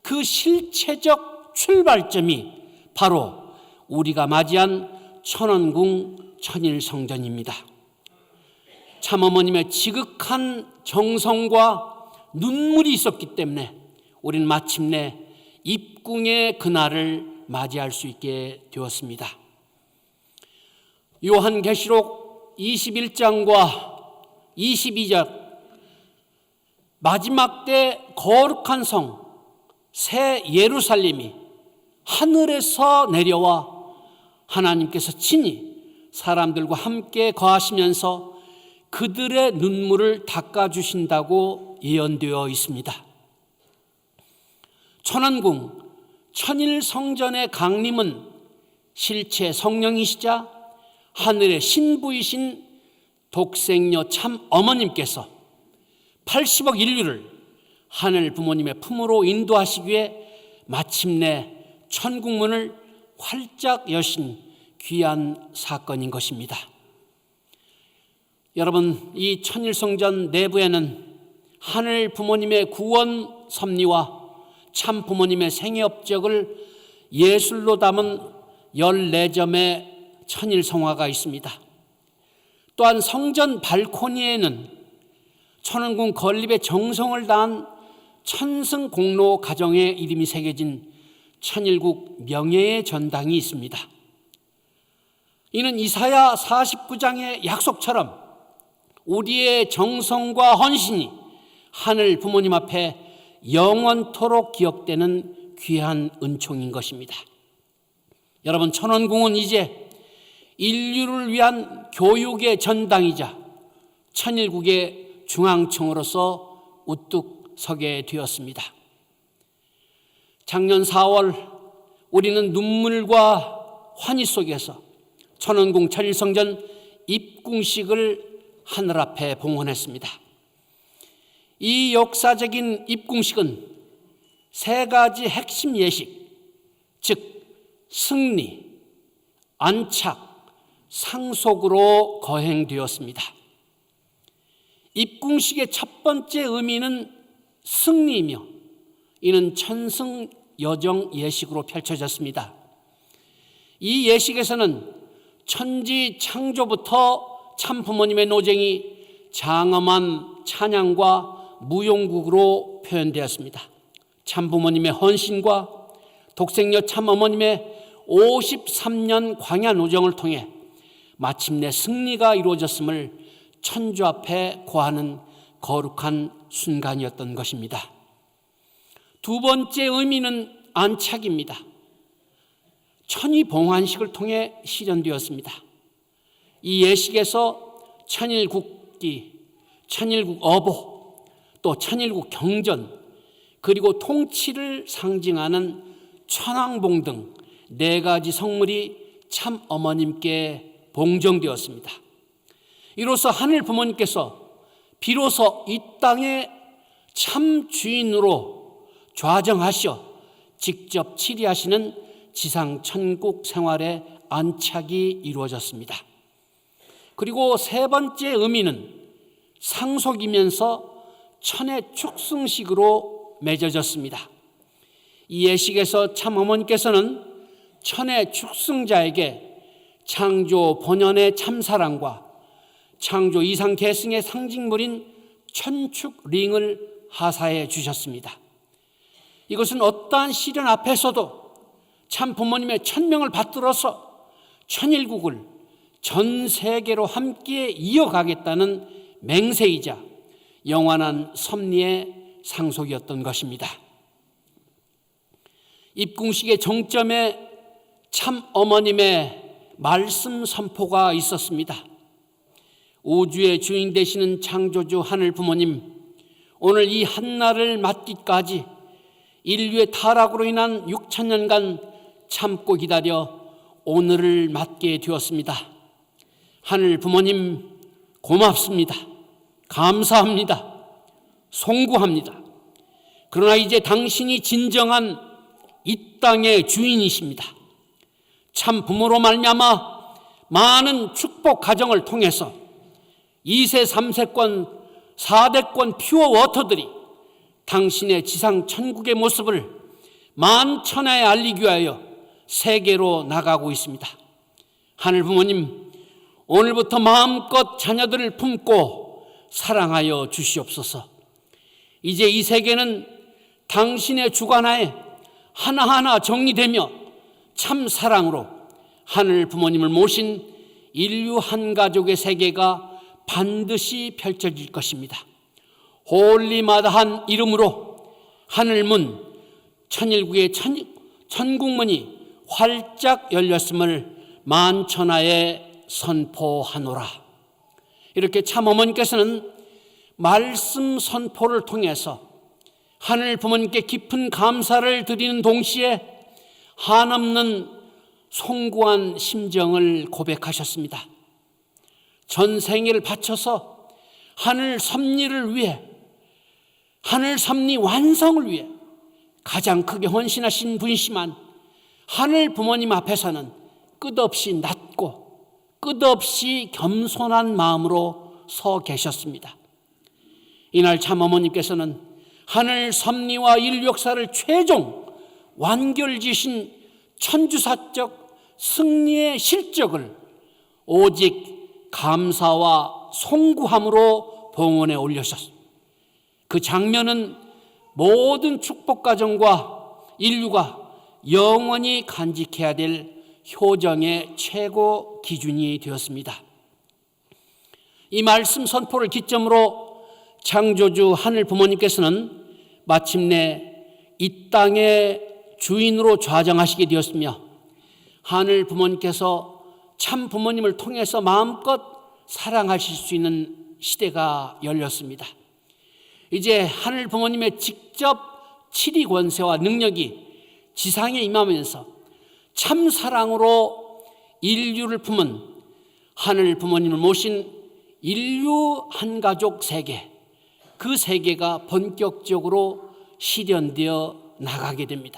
그 실체적 출발점이 바로 우리가 맞이한 천원궁 천일성전입니다. 참어머님의 지극한 정성과 눈물이 있었기 때문에 우리는 마침내 입궁의 그날을 맞이할 수 있게 되었습니다. 요한계시록 21장과 22장 마지막 때 거룩한 성 새 예루살렘이 하늘에서 내려와 하나님께서 친히 사람들과 함께 거하시면서 그들의 눈물을 닦아주신다고 예언되어 있습니다. 천안궁 천일성전의 강림은 실체 성령이시자 하늘의 신부이신 독생녀 참 어머님께서 80억 인류를 하늘 부모님의 품으로 인도하시기 위해 마침내 천국문을 활짝 여신 귀한 사건인 것입니다. 여러분, 이 천일성전 내부에는 하늘 부모님의 구원 섭리와 참 부모님의 생애 업적을 예술로 담은 14점의 천일성화가 있습니다. 또한 성전 발코니에는 천안궁 건립에 정성을 다한 천승공로 가정의 이름이 새겨진 천일국 명예의 전당이 있습니다. 이는 이사야 49장의 약속처럼 우리의 정성과 헌신이 하늘 부모님 앞에 영원토록 기억되는 귀한 은총인 것입니다. 여러분, 천원궁은 이제 인류를 위한 교육의 전당이자 천일국의 중앙청으로서 우뚝 서게 되었습니다. 작년 4월 우리는 눈물과 환희 속에서 천원궁 천일성전 입궁식을 하늘 앞에 봉헌했습니다. 이 역사적인 입궁식은 세 가지 핵심 예식, 즉 승리, 안착, 상속으로 거행되었습니다. 입궁식의 첫 번째 의미는 승리이며 이는 천승 여정 예식으로 펼쳐졌습니다. 이 예식에서는 천지 창조부터 참 부모님의 노정이 장엄한 찬양과 무용국으로 표현되었습니다. 참 부모님의 헌신과 독생녀 참 어머님의 53년 광야 노정을 통해 마침내 승리가 이루어졌음을 천주 앞에 고하는 거룩한 순간이었던 것입니다. 두 번째 의미는 안착입니다. 천위봉환식을 통해 실현되었습니다. 이 예식에서 천일국기, 천일국 어보, 또 천일국 경전, 그리고 통치를 상징하는 천왕봉 등 4가지 성물이 참 어머님께 봉정되었습니다. 이로써 하늘 부모님께서 비로소 이 땅의 참 주인으로 좌정하시어 직접 치리하시는 지상 천국 생활의 안착이 이루어졌습니다. 그리고 세 번째 의미는 상속이면서 천의 축승식으로 맺어졌습니다. 이 예식에서 참 어머니께서는 천의 축승자에게 창조 본연의 참사랑과 창조 이상 계승의 상징물인 천축링을 하사해 주셨습니다. 이것은 어떠한 시련 앞에서도 참 부모님의 천명을 받들어서 천일국을 전 세계로 함께 이어가겠다는 맹세이자 영원한 섭리의 상속이었던 것입니다. 입궁식의 정점에 참 어머님의 말씀 선포가 있었습니다. 우주의 주인 되시는 창조주 하늘 부모님, 오늘 이 한날을 맞기까지 인류의 타락으로 인한 6,000년간 참고 기다려 오늘을 맞게 되었습니다. 하늘 부모님 고맙습니다. 감사합니다. 송구합니다. 그러나 이제 당신이 진정한 이 땅의 주인이십니다. 참 부모로 말미암아 많은 축복 가정을 통해서 2세, 3세권, 4대권 퓨어 워터들이 당신의 지상 천국의 모습을 만천하에 알리기 위하여 세계로 나가고 있습니다. 하늘 부모님, 오늘부터 마음껏 자녀들을 품고 사랑하여 주시옵소서. 이제 이 세계는 당신의 주관하에 하나하나 정리되며 참 사랑으로 하늘 부모님을 모신 인류 한 가족의 세계가 반드시 펼쳐질 것입니다. 홀리마다한 이름으로 하늘문 천일국의 천국문이 활짝 열렸음을 만천하에 선포하노라. 이렇게 참 어머니께서는 말씀 선포를 통해서 하늘 부모님께 깊은 감사를 드리는 동시에 한없는 송구한 심정을 고백하셨습니다. 전 생애를 바쳐서 하늘 섭리를 위해, 하늘 섭리 완성을 위해 가장 크게 헌신하신 분이시만 하늘 부모님 앞에서는 끝없이 낮고 끝없이 겸손한 마음으로 서 계셨습니다. 이날 참 어머니께서는 하늘 섭리와 인류 역사를 최종 완결지신 천주사적 승리의 실적을 오직 감사와 송구함으로 봉헌에 올려주셨습니다. 그 장면은 모든 축복가정과 인류가 영원히 간직해야 될 효정의 최고 기준이 되었습니다. 이 말씀 선포를 기점으로 창조주 하늘 부모님께서는 마침내 이 땅의 주인으로 좌정하시게 되었으며 하늘 부모님께서 참 부모님을 통해서 마음껏 사랑하실 수 있는 시대가 열렸습니다. 이제 하늘 부모님의 직접 치리 권세와 능력이 지상에 임하면서 참 사랑으로 인류를 품은 하늘 부모님을 모신 인류 한 가족 세계, 그 세계가 본격적으로 실현되어 나가게 됩니다.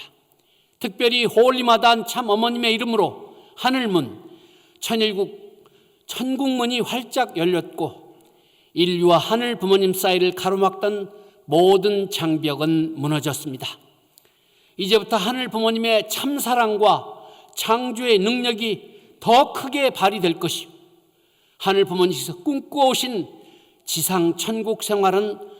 특별히 홀리마다한 참 어머님의 이름으로 하늘문, 천일국, 천국문이 활짝 열렸고 인류와 하늘 부모님 사이를 가로막던 모든 장벽은 무너졌습니다. 이제부터 하늘 부모님의 참사랑과 창조의 능력이 더 크게 발휘될 것이고 하늘 부모님께서 꿈꾸어오신 지상 천국 생활은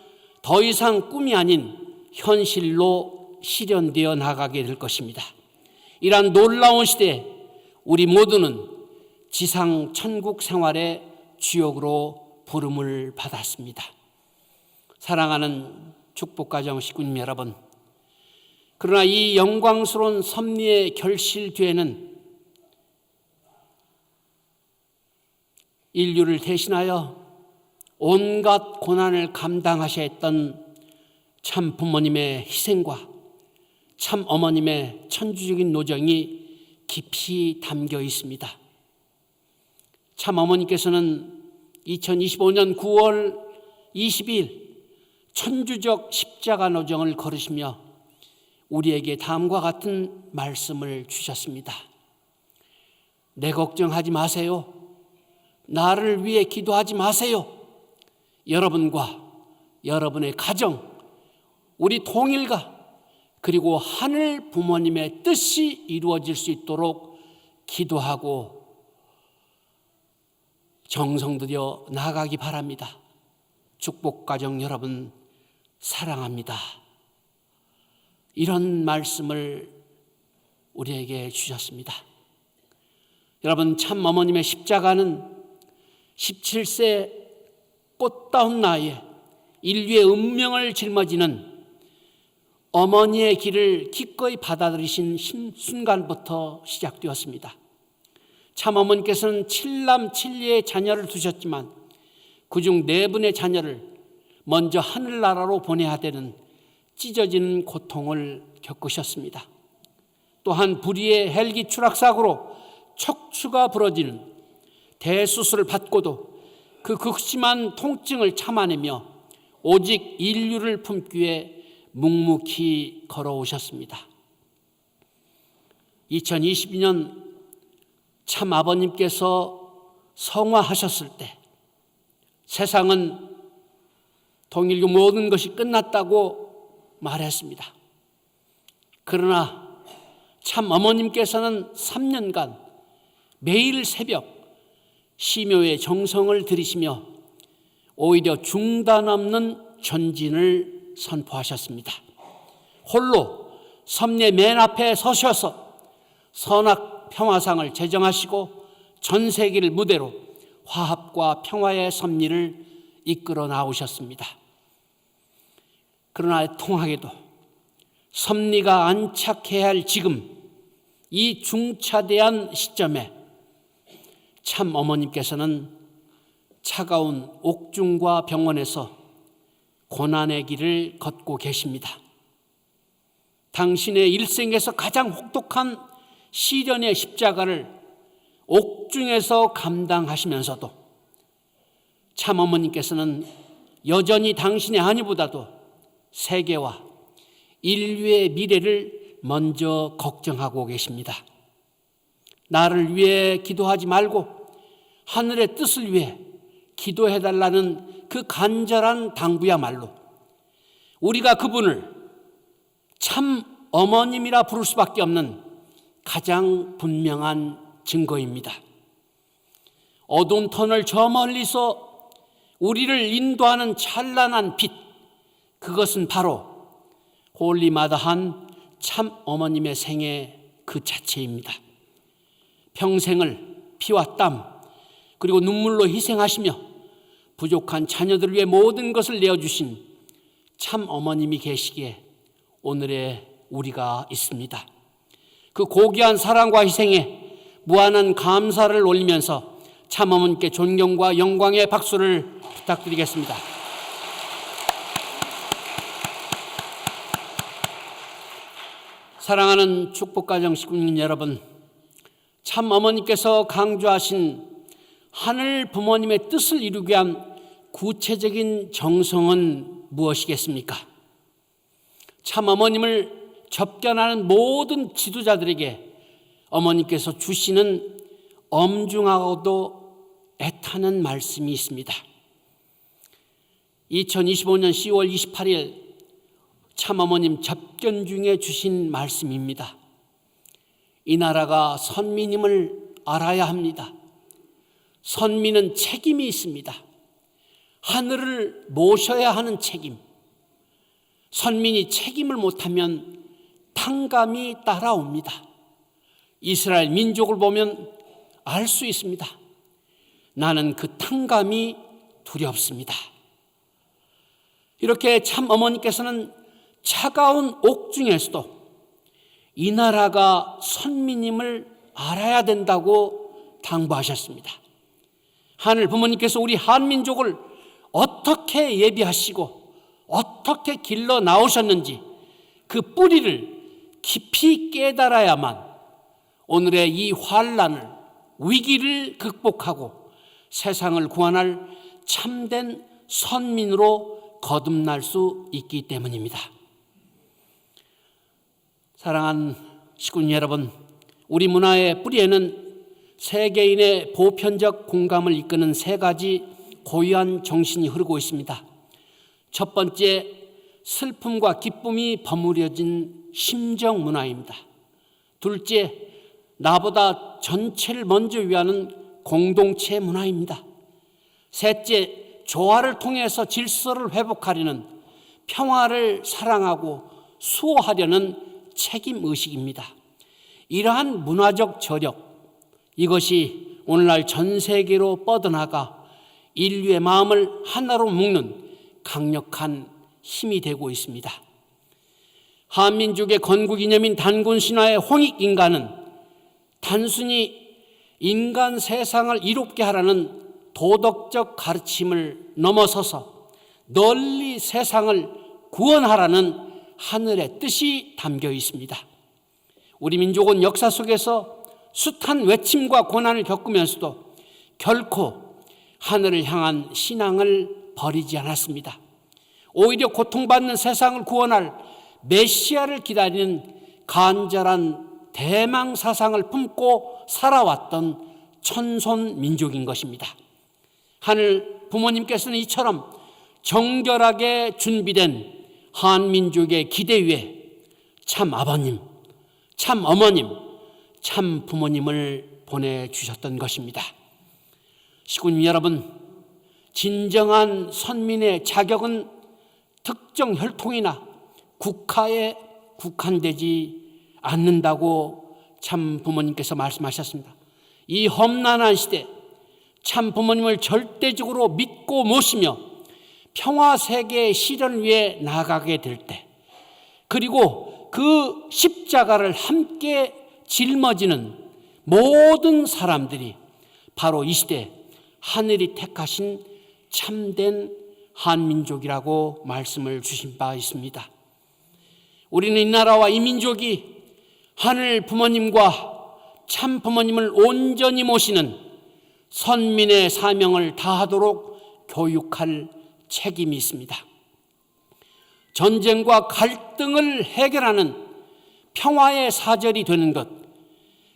더 이상 꿈이 아닌 현실로 실현되어 나가게 될 것입니다. 이러한 놀라운 시대에 우리 모두는 지상 천국 생활의 주역으로 부름을 받았습니다. 사랑하는 축복가정 식구님 여러분, 그러나 이 영광스러운 섭리의 결실 뒤에는 인류를 대신하여 온갖 고난을 감당하셔야 했던 참 부모님의 희생과 참 어머님의 천주적인 노정이 깊이 담겨 있습니다. 참 어머니께서는 2025년 9월 20일 천주적 십자가 노정을 걸으시며 우리에게 다음과 같은 말씀을 주셨습니다. 내 걱정하지 마세요. 나를 위해 기도하지 마세요. 여러분과 여러분의 가정, 우리 통일가, 그리고 하늘 부모님의 뜻이 이루어질 수 있도록 기도하고 정성 들여 나아가기 바랍니다. 축복가정 여러분 사랑합니다. 이런 말씀을 우리에게 주셨습니다. 여러분, 참 어머님의 십자가는 17세 꽃다운 나이에 인류의 운명을 짊어지는 어머니의 길을 기꺼이 받아들이신 순간부터 시작되었습니다. 참 어머니께서는 7남 7녀의 자녀를 두셨지만 그중 4분의 자녀를 먼저 하늘나라로 보내야 되는 찢어지는 고통을 겪으셨습니다. 또한 불의의 헬기 추락사고로 척추가 부러지는 대수술을 받고도 그 극심한 통증을 참아내며 오직 인류를 품기 위해 묵묵히 걸어오셨습니다. 2022년 참 아버님께서 성화하셨을 때 세상은 통일교 모든 것이 끝났다고 말했습니다. 그러나 참 어머님께서는 3년간 매일 새벽 심요의 정성을 들이시며 오히려 중단 없는 전진을 선포하셨습니다. 홀로 섭리 맨 앞에 서셔서 선악 평화상을 제정하시고 전 세계를 무대로 화합과 평화의 섭리를 이끌어 나오셨습니다. 그러나 통하게도 섭리가 안착해야 할 지금 이 중차대한 시점에 참 어머님께서는 차가운 옥중과 병원에서 고난의 길을 걷고 계십니다. 당신의 일생에서 가장 혹독한 시련의 십자가를 옥중에서 감당하시면서도 참 어머님께서는 여전히 당신의 아니보다도 세계와 인류의 미래를 먼저 걱정하고 계십니다. 나를 위해 기도하지 말고 하늘의 뜻을 위해 기도해달라는 그 간절한 당부야말로 우리가 그분을 참 어머님이라 부를 수밖에 없는 가장 분명한 증거입니다. 어두운 터널 저 멀리서 우리를 인도하는 찬란한 빛, 그것은 바로 홀리마다한 참 어머님의 생애 그 자체입니다. 평생을 피와 땀 그리고 눈물로 희생하시며 부족한 자녀들을 위해 모든 것을 내어주신 참 어머님이 계시기에 오늘의 우리가 있습니다. 그 고귀한 사랑과 희생에 무한한 감사를 올리면서 참 어머님께 존경과 영광의 박수를 부탁드리겠습니다. 사랑하는 축복가정 식구님 여러분, 참 어머니께서 강조하신 하늘 부모님의 뜻을 이루기 위한 구체적인 정성은 무엇이겠습니까? 참 어머님을 접견하는 모든 지도자들에게 어머니께서 주시는 엄중하고도 애타는 말씀이 있습니다. 2025년 10월 28일 참 어머님 접견 중에 주신 말씀입니다. 이 나라가 선민임을 알아야 합니다. 선민은 책임이 있습니다. 하늘을 모셔야 하는 책임. 선민이 책임을 못하면 탕감이 따라옵니다. 이스라엘 민족을 보면 알 수 있습니다. 나는 그 탕감이 두렵습니다. 이렇게 참 어머니께서는 차가운 옥중에서도 이 나라가 선민임을 알아야 된다고 당부하셨습니다. 하늘 부모님께서 우리 한민족을 어떻게 예비하시고 어떻게 길러 나오셨는지 그 뿌리를 깊이 깨달아야만 오늘의 이 환난을 위기를 극복하고 세상을 구원할 참된 선민으로 거듭날 수 있기 때문입니다. 사랑하는 식구님 여러분, 우리 문화의 뿌리에는 세계인의 보편적 공감을 이끄는 세 가지 고유한 정신이 흐르고 있습니다. 첫 번째, 슬픔과 기쁨이 버무려진 심정 문화입니다. 둘째, 나보다 전체를 먼저 위하는 공동체 문화입니다. 셋째, 조화를 통해서 질서를 회복하려는 평화를 사랑하고 수호하려는 책임의식입니다. 이러한 문화적 저력, 이것이 오늘날 전 세계로 뻗어나가 인류의 마음을 하나로 묶는 강력한 힘이 되고 있습니다. 한민족의 건국이념인 단군신화의 홍익인간은 단순히 인간 세상을 이롭게 하라는 도덕적 가르침을 넘어서서 널리 세상을 구원하라는 하늘의 뜻이 담겨 있습니다. 우리 민족은 역사 속에서 숱한 외침과 고난을 겪으면서도 결코 하늘을 향한 신앙을 버리지 않았습니다. 오히려 고통받는 세상을 구원할 메시아를 기다리는 간절한 대망 사상을 품고 살아왔던 천손 민족인 것입니다. 하늘 부모님께서는 이처럼 정결하게 준비된 한민족의 기대 위에 참 아버님, 참 어머님, 참 부모님을 보내주셨던 것입니다. 시군님 여러분, 진정한 선민의 자격은 특정 혈통이나 국가에 국한되지 않는다고 참 부모님께서 말씀하셨습니다. 이 험난한 시대 참 부모님을 절대적으로 믿고 모시며 평화 세계의 실현을 위해 나아가게 될 때, 그리고 그 십자가를 함께 짊어지는 모든 사람들이 바로 이 시대 하늘이 택하신 참된 한민족이라고 말씀을 주신 바 있습니다. 우리는 이 나라와 이 민족이 하늘 부모님과 참 부모님을 온전히 모시는 선민의 사명을 다하도록 교육할 책임이 있습니다. 전쟁과 갈등을 해결하는 평화의 사절이 되는 것,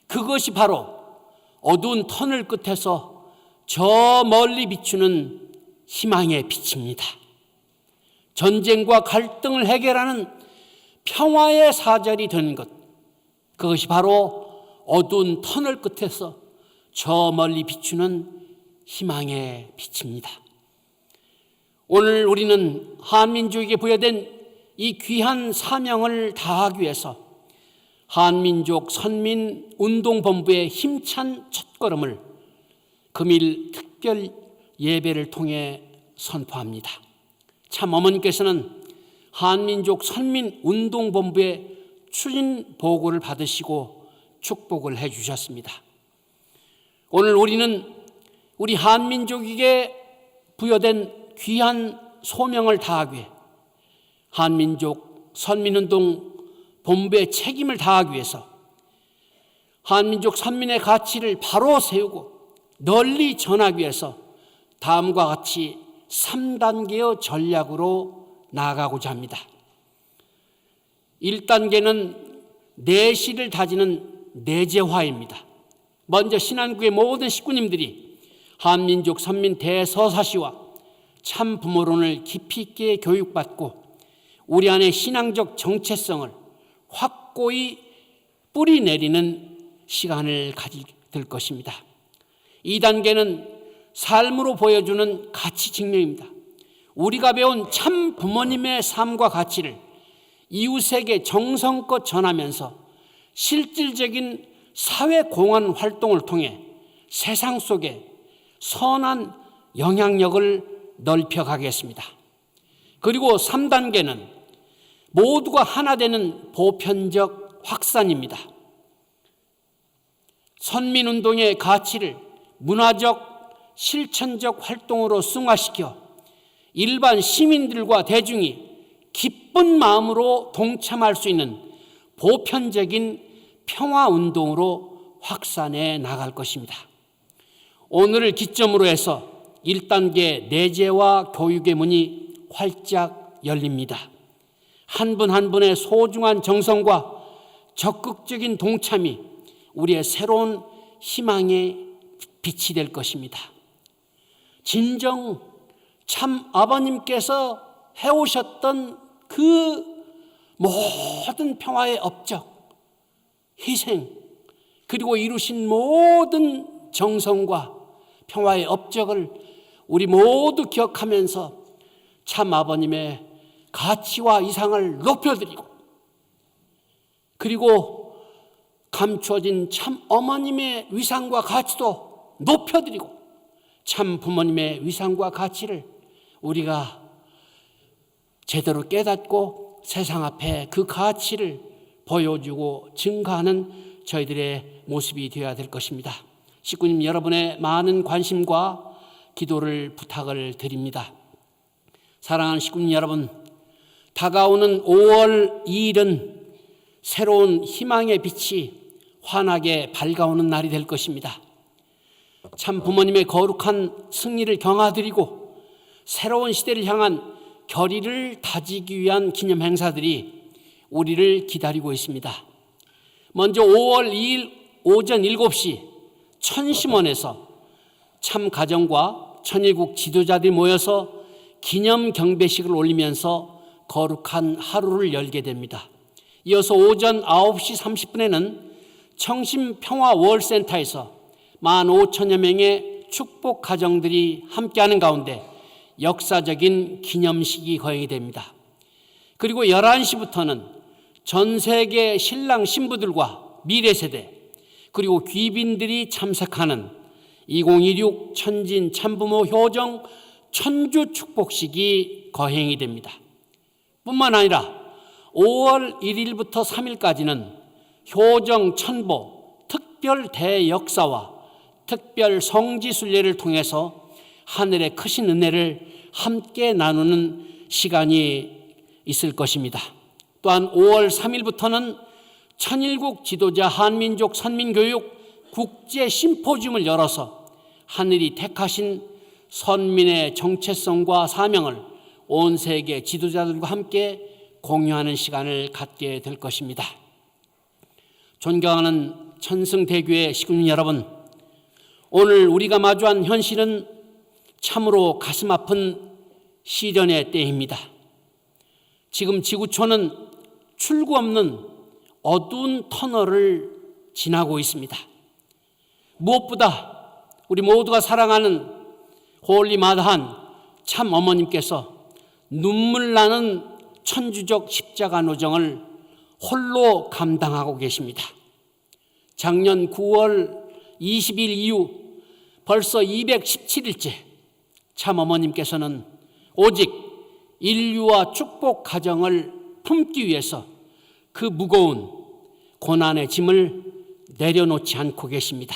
그것이 바로 어두운 터널 끝에서 저 멀리 비추는 희망의 빛입니다. 전쟁과 갈등을 해결하는 평화의 사절이 되는 것, 그것이 바로 어두운 터널 끝에서 저 멀리 비추는 희망의 빛입니다. 오늘 우리는 한민족에게 부여된 이 귀한 사명을 다하기 위해서 한민족 선민운동본부의 힘찬 첫걸음을 금일 특별 예배를 통해 선포합니다. 참 어머니께서는 한민족 선민운동본부의 추진 보고를 받으시고 축복을 해 주셨습니다. 오늘 우리는 우리 한민족에게 부여된 귀한 소명을 다하기 위해 한민족 선민운동 본부의 책임을 다하기 위해서 한민족 선민의 가치를 바로 세우고 널리 전하기 위해서 다음과 같이 3단계의 전략으로 나아가고자 합니다. 1단계는 내실을 다지는 내재화입니다. 먼저 신안구의 모든 식구님들이 한민족 선민 대서사시와 참 부모론을 깊이 있게 교육받고 우리 안의 신앙적 정체성을 확고히 뿌리 내리는 시간을 가지게 될 것입니다. 2단계는 삶으로 보여주는 가치 증명입니다. 우리가 배운 참 부모님의 삶과 가치를 이웃에게 정성껏 전하면서 실질적인 사회공헌 활동을 통해 세상 속에 선한 영향력을 넓혀가겠습니다. 그리고 3단계는 모두가 하나 되는 보편적 확산입니다. 선민운동의 가치를 문화적, 실천적 활동으로 승화시켜 일반 시민들과 대중이 기쁜 마음으로 동참할 수 있는 보편적인 평화운동으로 확산해 나갈 것입니다. 오늘을 기점으로 해서 1단계 내재와 교육의 문이 활짝 열립니다. 한 분 한 분의 소중한 정성과 적극적인 동참이 우리의 새로운 희망의 빛이 될 것입니다. 진정 참 아버님께서 해오셨던 그 모든 평화의 업적, 희생, 그리고 이루신 모든 정성과 평화의 업적을 우리 모두 기억하면서 참 아버님의 가치와 이상을 높여드리고, 그리고 감추어진 참 어머님의 위상과 가치도 높여드리고, 참 부모님의 위상과 가치를 우리가 제대로 깨닫고 세상 앞에 그 가치를 보여주고 증가하는 저희들의 모습이 되어야 될 것입니다. 식구님 여러분의 많은 관심과 기도를 부탁을 드립니다. 사랑하는 식구님 여러분, 다가오는 5월 2일은 새로운 희망의 빛이 환하게 밝아오는 날이 될 것입니다. 참 부모님의 거룩한 승리를 경화드리고 새로운 시대를 향한 결의를 다지기 위한 기념 행사들이 우리를 기다리고 있습니다. 먼저 5월 2일 오전 7시 천심원에서 참 가정과 천일국 지도자들이 모여서 기념 경배식을 올리면서 거룩한 하루를 열게 됩니다. 이어서 오전 9시 30분에는 청심평화월센터에서 15,000여 명의 축복 가정들이 함께하는 가운데 역사적인 기념식이 거행이 됩니다. 그리고 11시부터는 전 세계 신랑 신부들과 미래 세대 그리고 귀빈들이 참석하는 2026 천진 참부모 효정 천주 축복식이 거행이 됩니다. 뿐만 아니라 5월 1일부터 3일까지는 효정 천보 특별 대역사와 특별 성지순례를 통해서 하늘의 크신 은혜를 함께 나누는 시간이 있을 것입니다. 또한 5월 3일부터는 천일국 지도자 한민족 선민교육 국제 심포지움을 열어서 하늘이 택하신 선민의 정체성과 사명을 온 세계 지도자들과 함께 공유하는 시간을 갖게 될 것입니다. 존경하는 천승대교회 식구님 여러분, 오늘 우리가 마주한 현실은 참으로 가슴 아픈 시련의 때입니다. 지금 지구촌은 출구 없는 어두운 터널을 지나고 있습니다. 무엇보다 우리 모두가 사랑하는 홀리 마다한 참 어머님께서 눈물 나는 천주적 십자가 노정을 홀로 감당하고 계십니다. 작년 9월 20일 이후 벌써 217일째 참 어머님께서는 오직 인류와 축복 가정을 품기 위해서 그 무거운 고난의 짐을 내려놓지 않고 계십니다.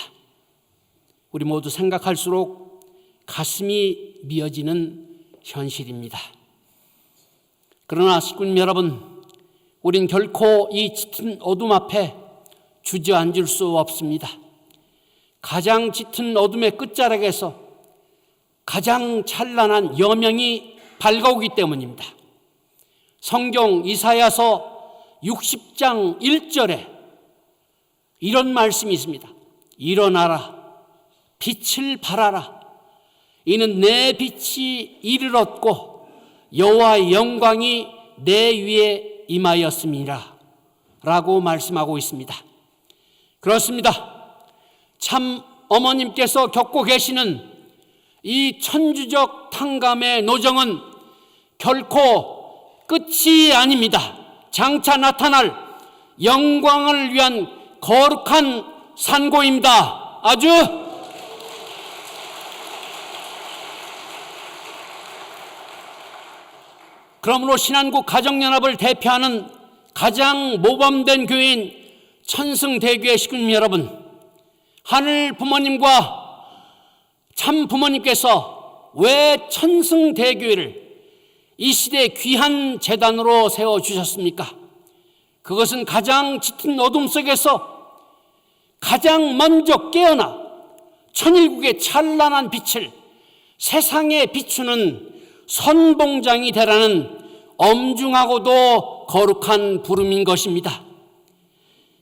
우리 모두 생각할수록 가슴이 미어지는 현실입니다. 그러나 식구님 여러분, 우린 결코 이 짙은 어둠 앞에 주저앉을 수 없습니다. 가장 짙은 어둠의 끝자락에서 가장 찬란한 여명이 밝아오기 때문입니다. 성경 이사야서 60장 1절에 이런 말씀이 있습니다. 일어나라, 빛을 발하라. 이는 내 빛이 이를 얻고 여호와의 영광이 내 위에 임하였음이라 라고 말씀하고 있습니다. 그렇습니다. 참 어머님께서 겪고 계시는 이 천주적 탕감의 노정은 결코 끝이 아닙니다. 장차 나타날 영광을 위한 거룩한 산고입니다. 아주 그러므로 신한국 가정연합을 대표하는 가장 모범된 교회인 천승대교회 식구님 여러분, 하늘 부모님과 참 부모님께서 왜 천승대교회를 이 시대의 귀한 재단으로 세워주셨습니까? 그것은 가장 짙은 어둠 속에서 가장 먼저 깨어나 천일국의 찬란한 빛을 세상에 비추는 선봉장이 되라는 엄중하고도 거룩한 부름인 것입니다.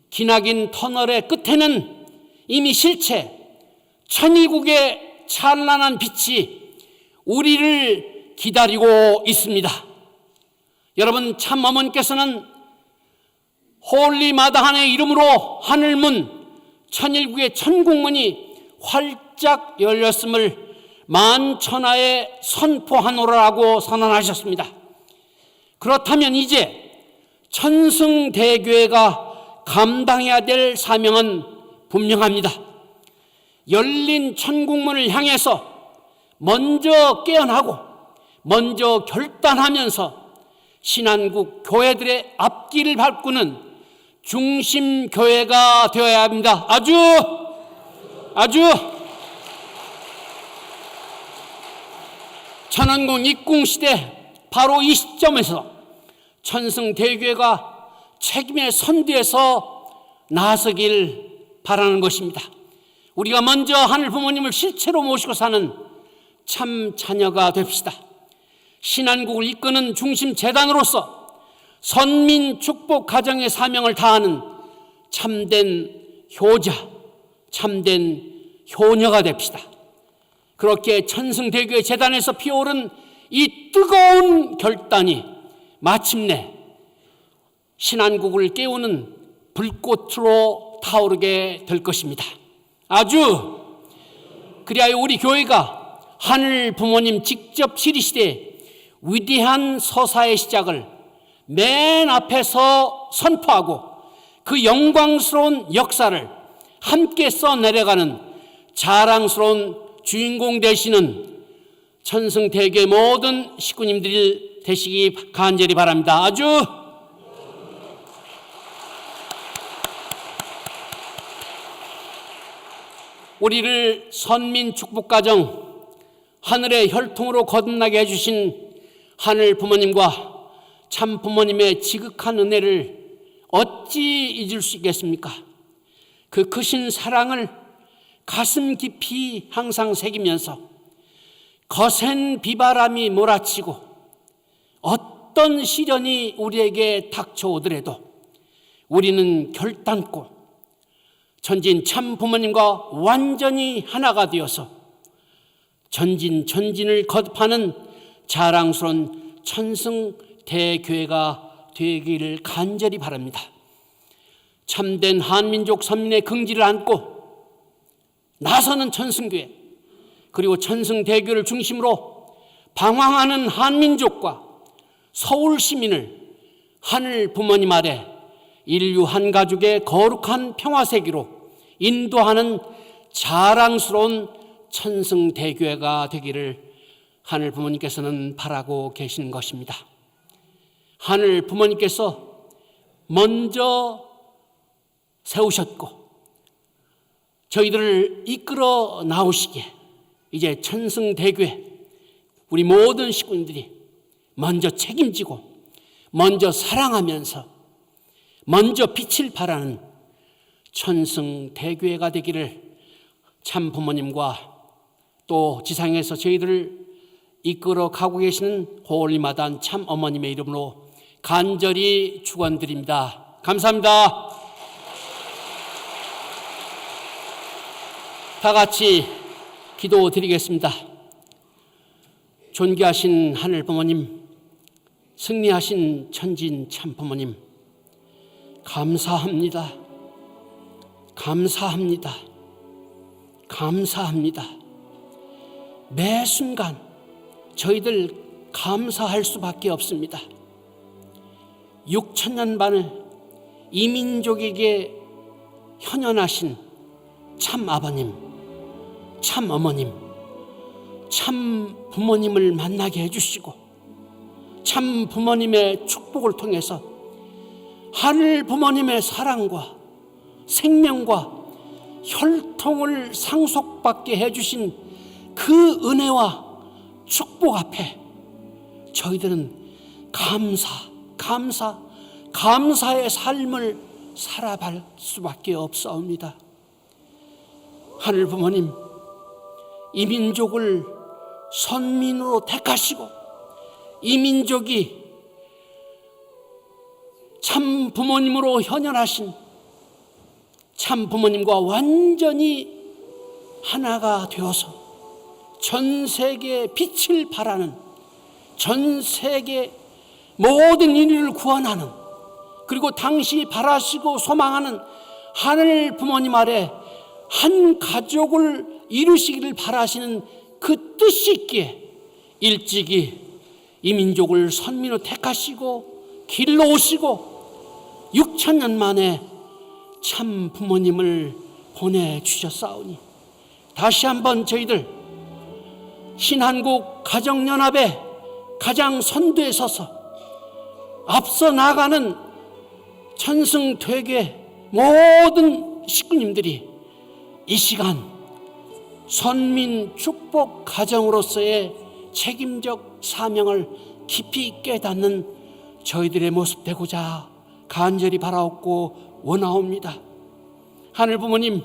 기나긴 터널의 끝에는 이미 실체 천일국의 찬란한 빛이 우리를 기다리고 있습니다. 여러분, 참 어머니께서는 홀리 마다한의 이름으로 하늘문 천일국의 천국문이 활짝 열렸음을 만천하에 선포하노라고 선언하셨습니다. 그렇다면 이제 천승대교회가 감당해야 될 사명은 분명합니다. 열린 천국문을 향해서 먼저 깨어나고 먼저 결단하면서 신한국 교회들의 앞길을 밟고는 중심교회가 되어야 합니다. 아주 천안공 입궁시대 바로 이 시점에서 천승대교회가 책임의 선두에서 나서길 바라는 것입니다. 우리가 먼저 하늘 부모님을 실체로 모시고 사는 참 자녀가 됩시다. 신한국을 이끄는 중심 재단으로서 선민 축복 가정의 사명을 다하는 참된 효자, 참된 효녀가 됩시다. 그렇게 천승대교의 재단에서 피어오른 이 뜨거운 결단이 마침내 신한국을 깨우는 불꽃으로 타오르게 될 것입니다. 아주 그리하여 우리 교회가 하늘 부모님 직접 지리시되 위대한 서사의 시작을 맨 앞에서 선포하고 그 영광스러운 역사를 함께 써내려가는 자랑스러운 주인공 되시는 천승대교의 모든 식구님들이 되시기 간절히 바랍니다. 아주 우리를 선민 축복가정 하늘의 혈통으로 거듭나게 해주신 하늘 부모님과 참 부모님의 지극한 은혜를 어찌 잊을 수 있겠습니까? 그 크신 사랑을 가슴 깊이 항상 새기면서 거센 비바람이 몰아치고 어떤 시련이 우리에게 닥쳐오더라도 우리는 결단코 전진 참 부모님과 완전히 하나가 되어서 전진을 거듭하는 자랑스러운 천승대교회가 되기를 간절히 바랍니다. 참된 한민족 선민의 긍지를 안고 나서는 천승교회, 그리고 천승대교를 중심으로 방황하는 한민족과 서울 시민을 하늘 부모님 아래 인류 한 가족의 거룩한 평화세계로 인도하는 자랑스러운 천승대교회가 되기를 하늘 부모님께서는 바라고 계시는 것입니다. 하늘 부모님께서 먼저 세우셨고 저희들을 이끌어 나오시기에 이제 천승대교회 우리 모든 식구들이 먼저 책임지고 먼저 사랑하면서 먼저 빛을 발하는 천승대교회가 되기를 참 부모님과 또 지상에서 저희들을 이끌어 가고 계시는 호올리마단 참 어머님의 이름으로 간절히 축원드립니다. 감사합니다. 다 같이 기도드리겠습니다. 존귀하신 하늘 부모님, 승리하신 천진 참 부모님, 감사합니다. 감사합니다. 감사합니다. 매 순간 저희들 감사할 수밖에 없습니다. 6천년 만을 이민족에게 현현하신 참 아버님, 참 어머님, 참 부모님을 만나게 해주시고 참 부모님의 축복을 통해서 하늘 부모님의 사랑과 생명과 혈통을 상속받게 해주신 그 은혜와 축복 앞에 저희들은 감사의 삶을 살아갈 수밖에 없사옵니다. 하늘 부모님, 이 민족을 선민으로 택하시고 이 민족이 참 부모님으로 현현하신 참 부모님과 완전히 하나가 되어서 전 세계에 빛을 발하는, 전 세계 모든 인류를 구원하는, 그리고 당시 바라시고 소망하는 하늘 부모님 아래 한 가족을 이루시기를 바라시는 그 뜻이 있기에 일찍이 이 민족을 선민으로 택하시고 길러오시고 6천년 만에 참 부모님을 보내주셨사오니 다시 한번 저희들 신한국 가정연합의 가장 선두에 서서 앞서 나가는 천승되게 모든 식구님들이 이 시간 선민 축복 가정으로서의 책임적 사명을 깊이 깨닫는 저희들의 모습 되고자 간절히 바라옵고 원하옵니다. 하늘 부모님,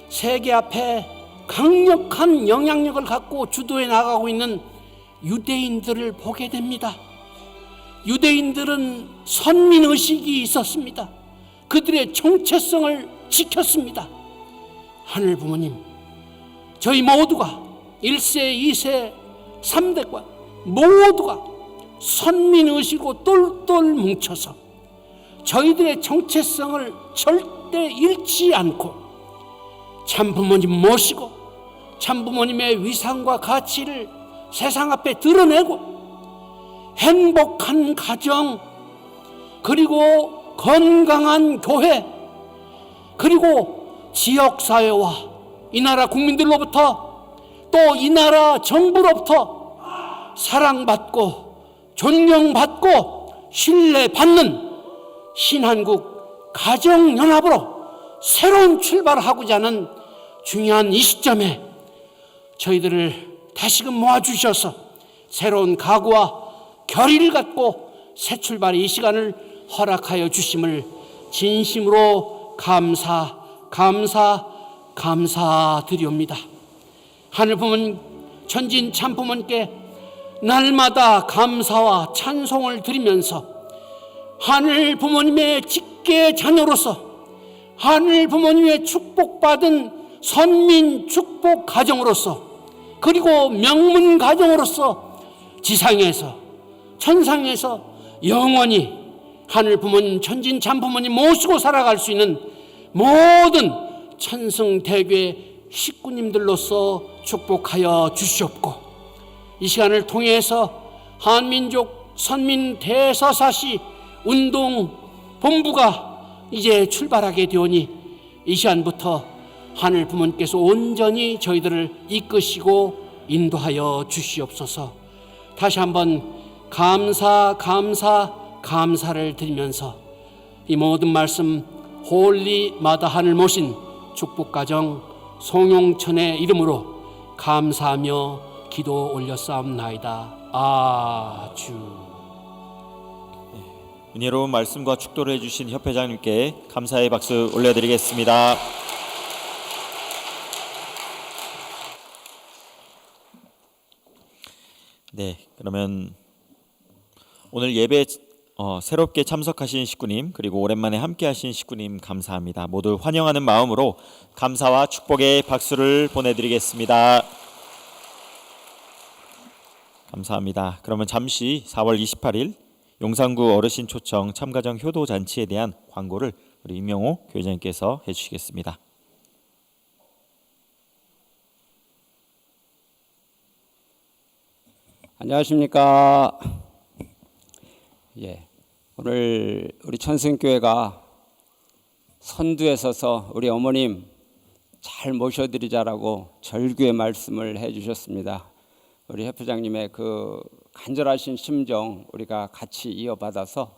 세계 앞에 강력한 영향력을 갖고 주도해 나가고 있는 유대인들을 보게 됩니다. 유대인들은 선민의식이 있었습니다. 그들의 정체성을 지켰습니다. 하늘 부모님, 저희 모두가 1세, 2세, 3대과 모두가 선민의식으로 똘똘 뭉쳐서 저희들의 정체성을 절대 잃지 않고 참부모님 모시고 참부모님의 위상과 가치를 세상 앞에 드러내고 행복한 가정, 그리고 건강한 교회, 그리고 지역사회와 이 나라 국민들로부터 또 이 나라 정부로부터 사랑받고 존경받고 신뢰받는 신한국 가정연합으로 새로운 출발을 하고자 하는 중요한 이 시점에 저희들을 다시금 모아주셔서 새로운 각오와 결의를 갖고 새 출발의 이 시간을 허락하여 주심을 진심으로 감사드리옵니다. 하늘 부모님, 천진 참부모님께 날마다 감사와 찬송을 드리면서 하늘 부모님의 직계 자녀로서 하늘 부모님의 축복받은 선민 축복 가정으로서 그리고 명문 가정으로서 지상에서 천상에서 영원히 하늘 부모님, 천진 참부모님 모시고 살아갈 수 있는 모든 천승대교의 식구님들로서 축복하여 주시옵고, 이 시간을 통해서 한민족 선민 대서사시 운동 본부가 이제 출발하게 되오니 이 시간부터 하늘 부모님께서 온전히 저희들을 이끄시고 인도하여 주시옵소서. 다시 한번 감사를 드리면서 이 모든 말씀 홀리 마다 하늘 모신 축복가정 송용천의 이름으로 감사하며 기도 올렸사옵나이다. 아주. 은혜로운 말씀과 축도를 해주신 협회장님께 감사의 박수 올려드리겠습니다. 네, 그러면 오늘 예배 새롭게 참석하신 식구님, 그리고 오랜만에 함께하신 식구님 감사합니다. 모두 환영하는 마음으로 감사와 축복의 박수를 보내드리겠습니다. 감사합니다. 그러면 잠시 4월 28일 용산구 어르신 초청 참가정 효도 잔치에 대한 광고를 우리 임명호 교회장님께서 해주시겠습니다. 안녕하십니까. 오늘 우리 천승교회가 선두에 서서 우리 어머님 잘 모셔드리자라고 절규의 말씀을 해주셨습니다. 우리 협회장님의 그 간절하신 심정 우리가 같이 이어받아서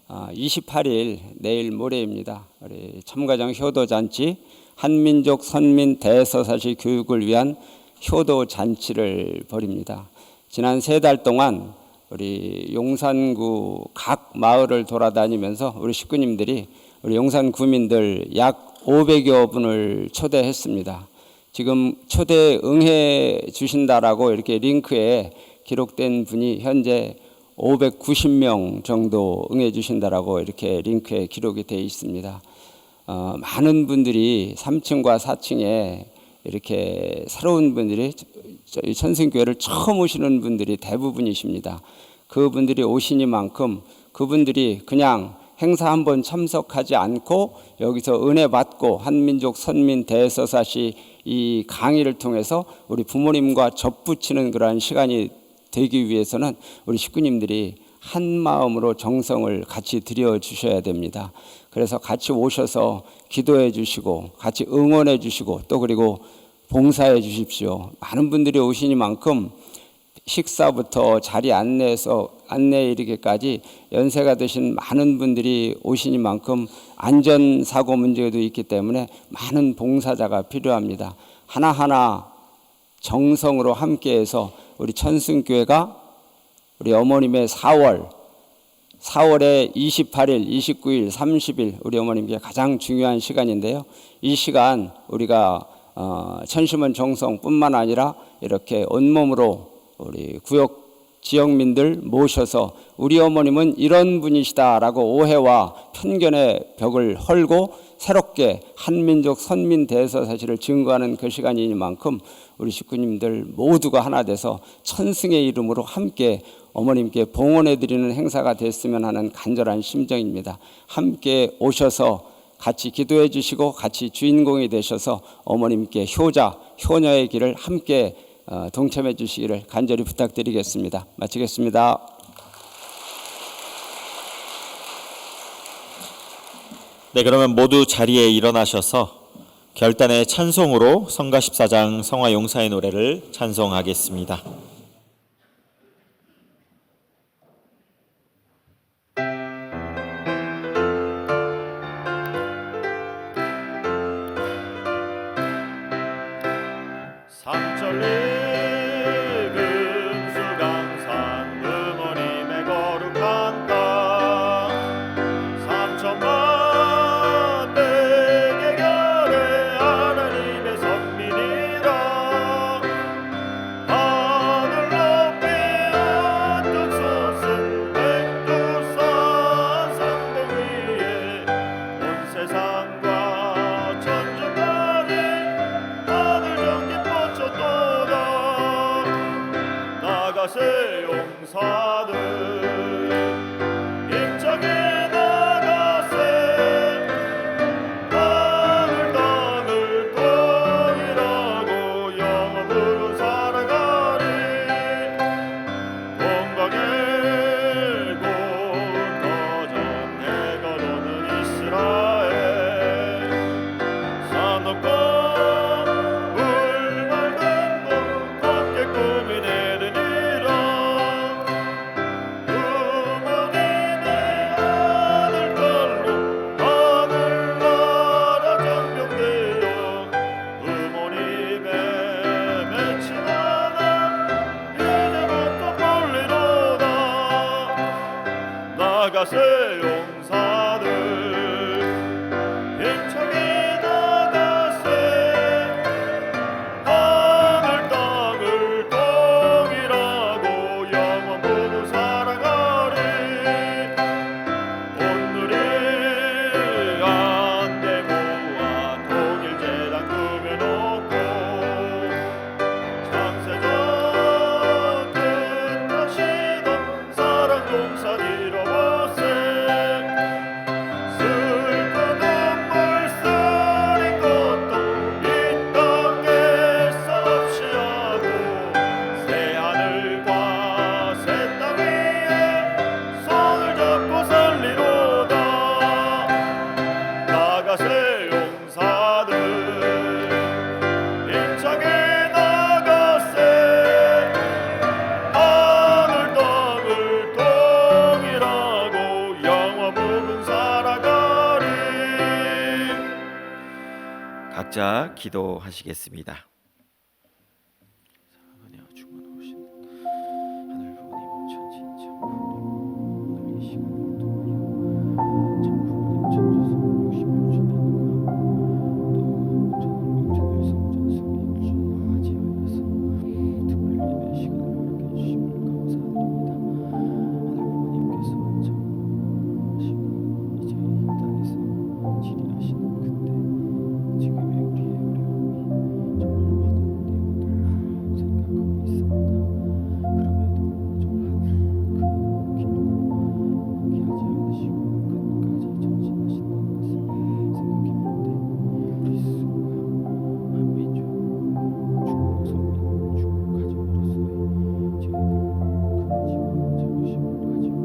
28일 내일 모레입니다. 우리 참가정 효도잔치 한민족 선민 대서사시 교육을 위한 효도잔치를 벌입니다. 지난 3달 동안 우리 용산구 각 마을을 돌아다니면서 우리 식구님들이 우리 용산 구민들 약 500여 분을 초대했습니다. 지금 초대 응해 주신다라고 이렇게 링크에 기록된 분이 현재 590명 정도 응해 주신다라고 이렇게 링크에 기록이 되어 있습니다. 많은 분들이 3층과 4층에 이렇게 새로운 분들이 저희 천승교회를 처음 오시는 분들이 대부분이십니다. 그분들이 오시니만큼 그분들이 그냥 행사 한번 참석하지 않고 여기서 은혜 받고 한민족 선민 대서사시 이 강의를 통해서 우리 부모님과 접붙이는 그러한 시간이 되기 위해서는 우리 식구님들이 한 마음으로 정성을 같이 드려 주셔야 됩니다. 그래서 같이 오셔서 기도해 주시고 같이 응원해 주시고 또 그리고 봉사해 주십시오. 많은 분들이 오시니만큼 식사부터 자리 안내에 이르기까지 연세가 드신 많은 분들이 오시니만큼 안전사고 문제도 있기 때문에 많은 봉사자가 필요합니다. 하나하나 정성으로 함께해서 우리 천승교회가 우리 어머님의 4월에 28일, 29일, 30일 우리 어머님께 가장 중요한 시간인데요. 이 시간 우리가 천심원 정성뿐만 아니라 이렇게 온몸으로 우리 구역 지역민들 모셔서 우리 어머님은 이런 분이시다라고 오해와 편견의 벽을 헐고 새롭게 한민족 선민 대서사시를 증거하는 그 시간이니만큼 우리 식구님들 모두가 하나 돼서 천승의 이름으로 함께 어머님께 봉헌해드리는 행사가 됐으면 하는 간절한 심정입니다. 함께 오셔서 같이 기도해 주시고 같이 주인공이 되셔서 어머님께 효자, 효녀의 길을 함께 동참해 주시기를 간절히 부탁드리겠습니다. 마치겠습니다. 네, 그러면 모두 자리에 일어나셔서 결단의 찬송으로 성가 14장 성화 용사의 노래를 찬송하겠습니다. 삼천리 금수강산 부모님의 거룩한 땅 삼천만 백의 결에 하나님의 선민이라 하늘 높이 한쪽 솟은 백두산 산봉 위에 온 세상과 천주까지 하늘 정기 뻗쳤도다 나가세 용사들 힘차게 나가세 땅을 통일하고 영원으로 살아가리 건강의 곳 거점 해가 오는 이스라엘 산 높고 물 맑은 곳 함께 꿈이 내리니라 부모님의 아들들로 하늘나라 정병되어 부모님의 맺힌 하나 이제부터 볼리로다 나가세 용사들 힘차게 나가세 하늘 땅을 통일하고 영원으로 살아가리 오늘이 안대모와 통일재단 꾸며놓고 창세전 뜻하시던 사랑봉사 이뤄보세 슬픈 눈물 쓰린 것도 이 땅에서 없이 하고 새하늘과 새 땅 위에 손을 잡고 살리로다 나가세 용사들 힘차게 나가세 하늘 땅을 통일하고 영원 부분 살아가리 각자 기도하시겠습니다. 사랑하며 충만하신 하늘 부모님 천진 참 부모님 오늘 이 시간을 통하여 참 부모님 천주성 66주년과 또 천을 성전 승리주를 맞이하여서 특별 예배 시간을 허락해 주심을 감사드립니다. 하늘 부모님께서 참 하시고 이제 이 땅에서 치리하시는 그때 지금의 우리의 어려움이 정말 많은 내용들 생각하고 있습니다. 그럼에도 정말 그 길고 포기하지 않으시고 끝까지 전진하신다는 것을 생각했는데 우리 스스로가 한민족 중고 선민 중고 가정으로서의 저희들 긍지와 자부심을 가지고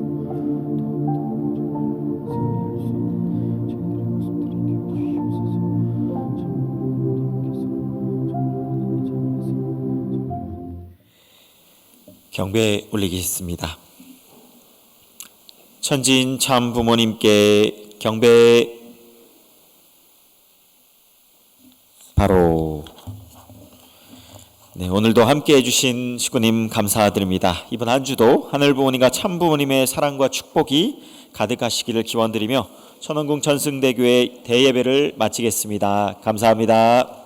더욱더 정말 승리할 수 있는 저희들의 모습들이 되어주시옵소서. 경배 올리겠습니다. 천진 참 부모님께 경배. 바로 네, 오늘도 함께 해주신 식구님 감사드립니다. 이번 한 주도 하늘 부모님과 참 부모님의 사랑과 축복이 가득하시기를 기원드리며 천원궁 천승대교회 대예배를 마치겠습니다. 감사합니다.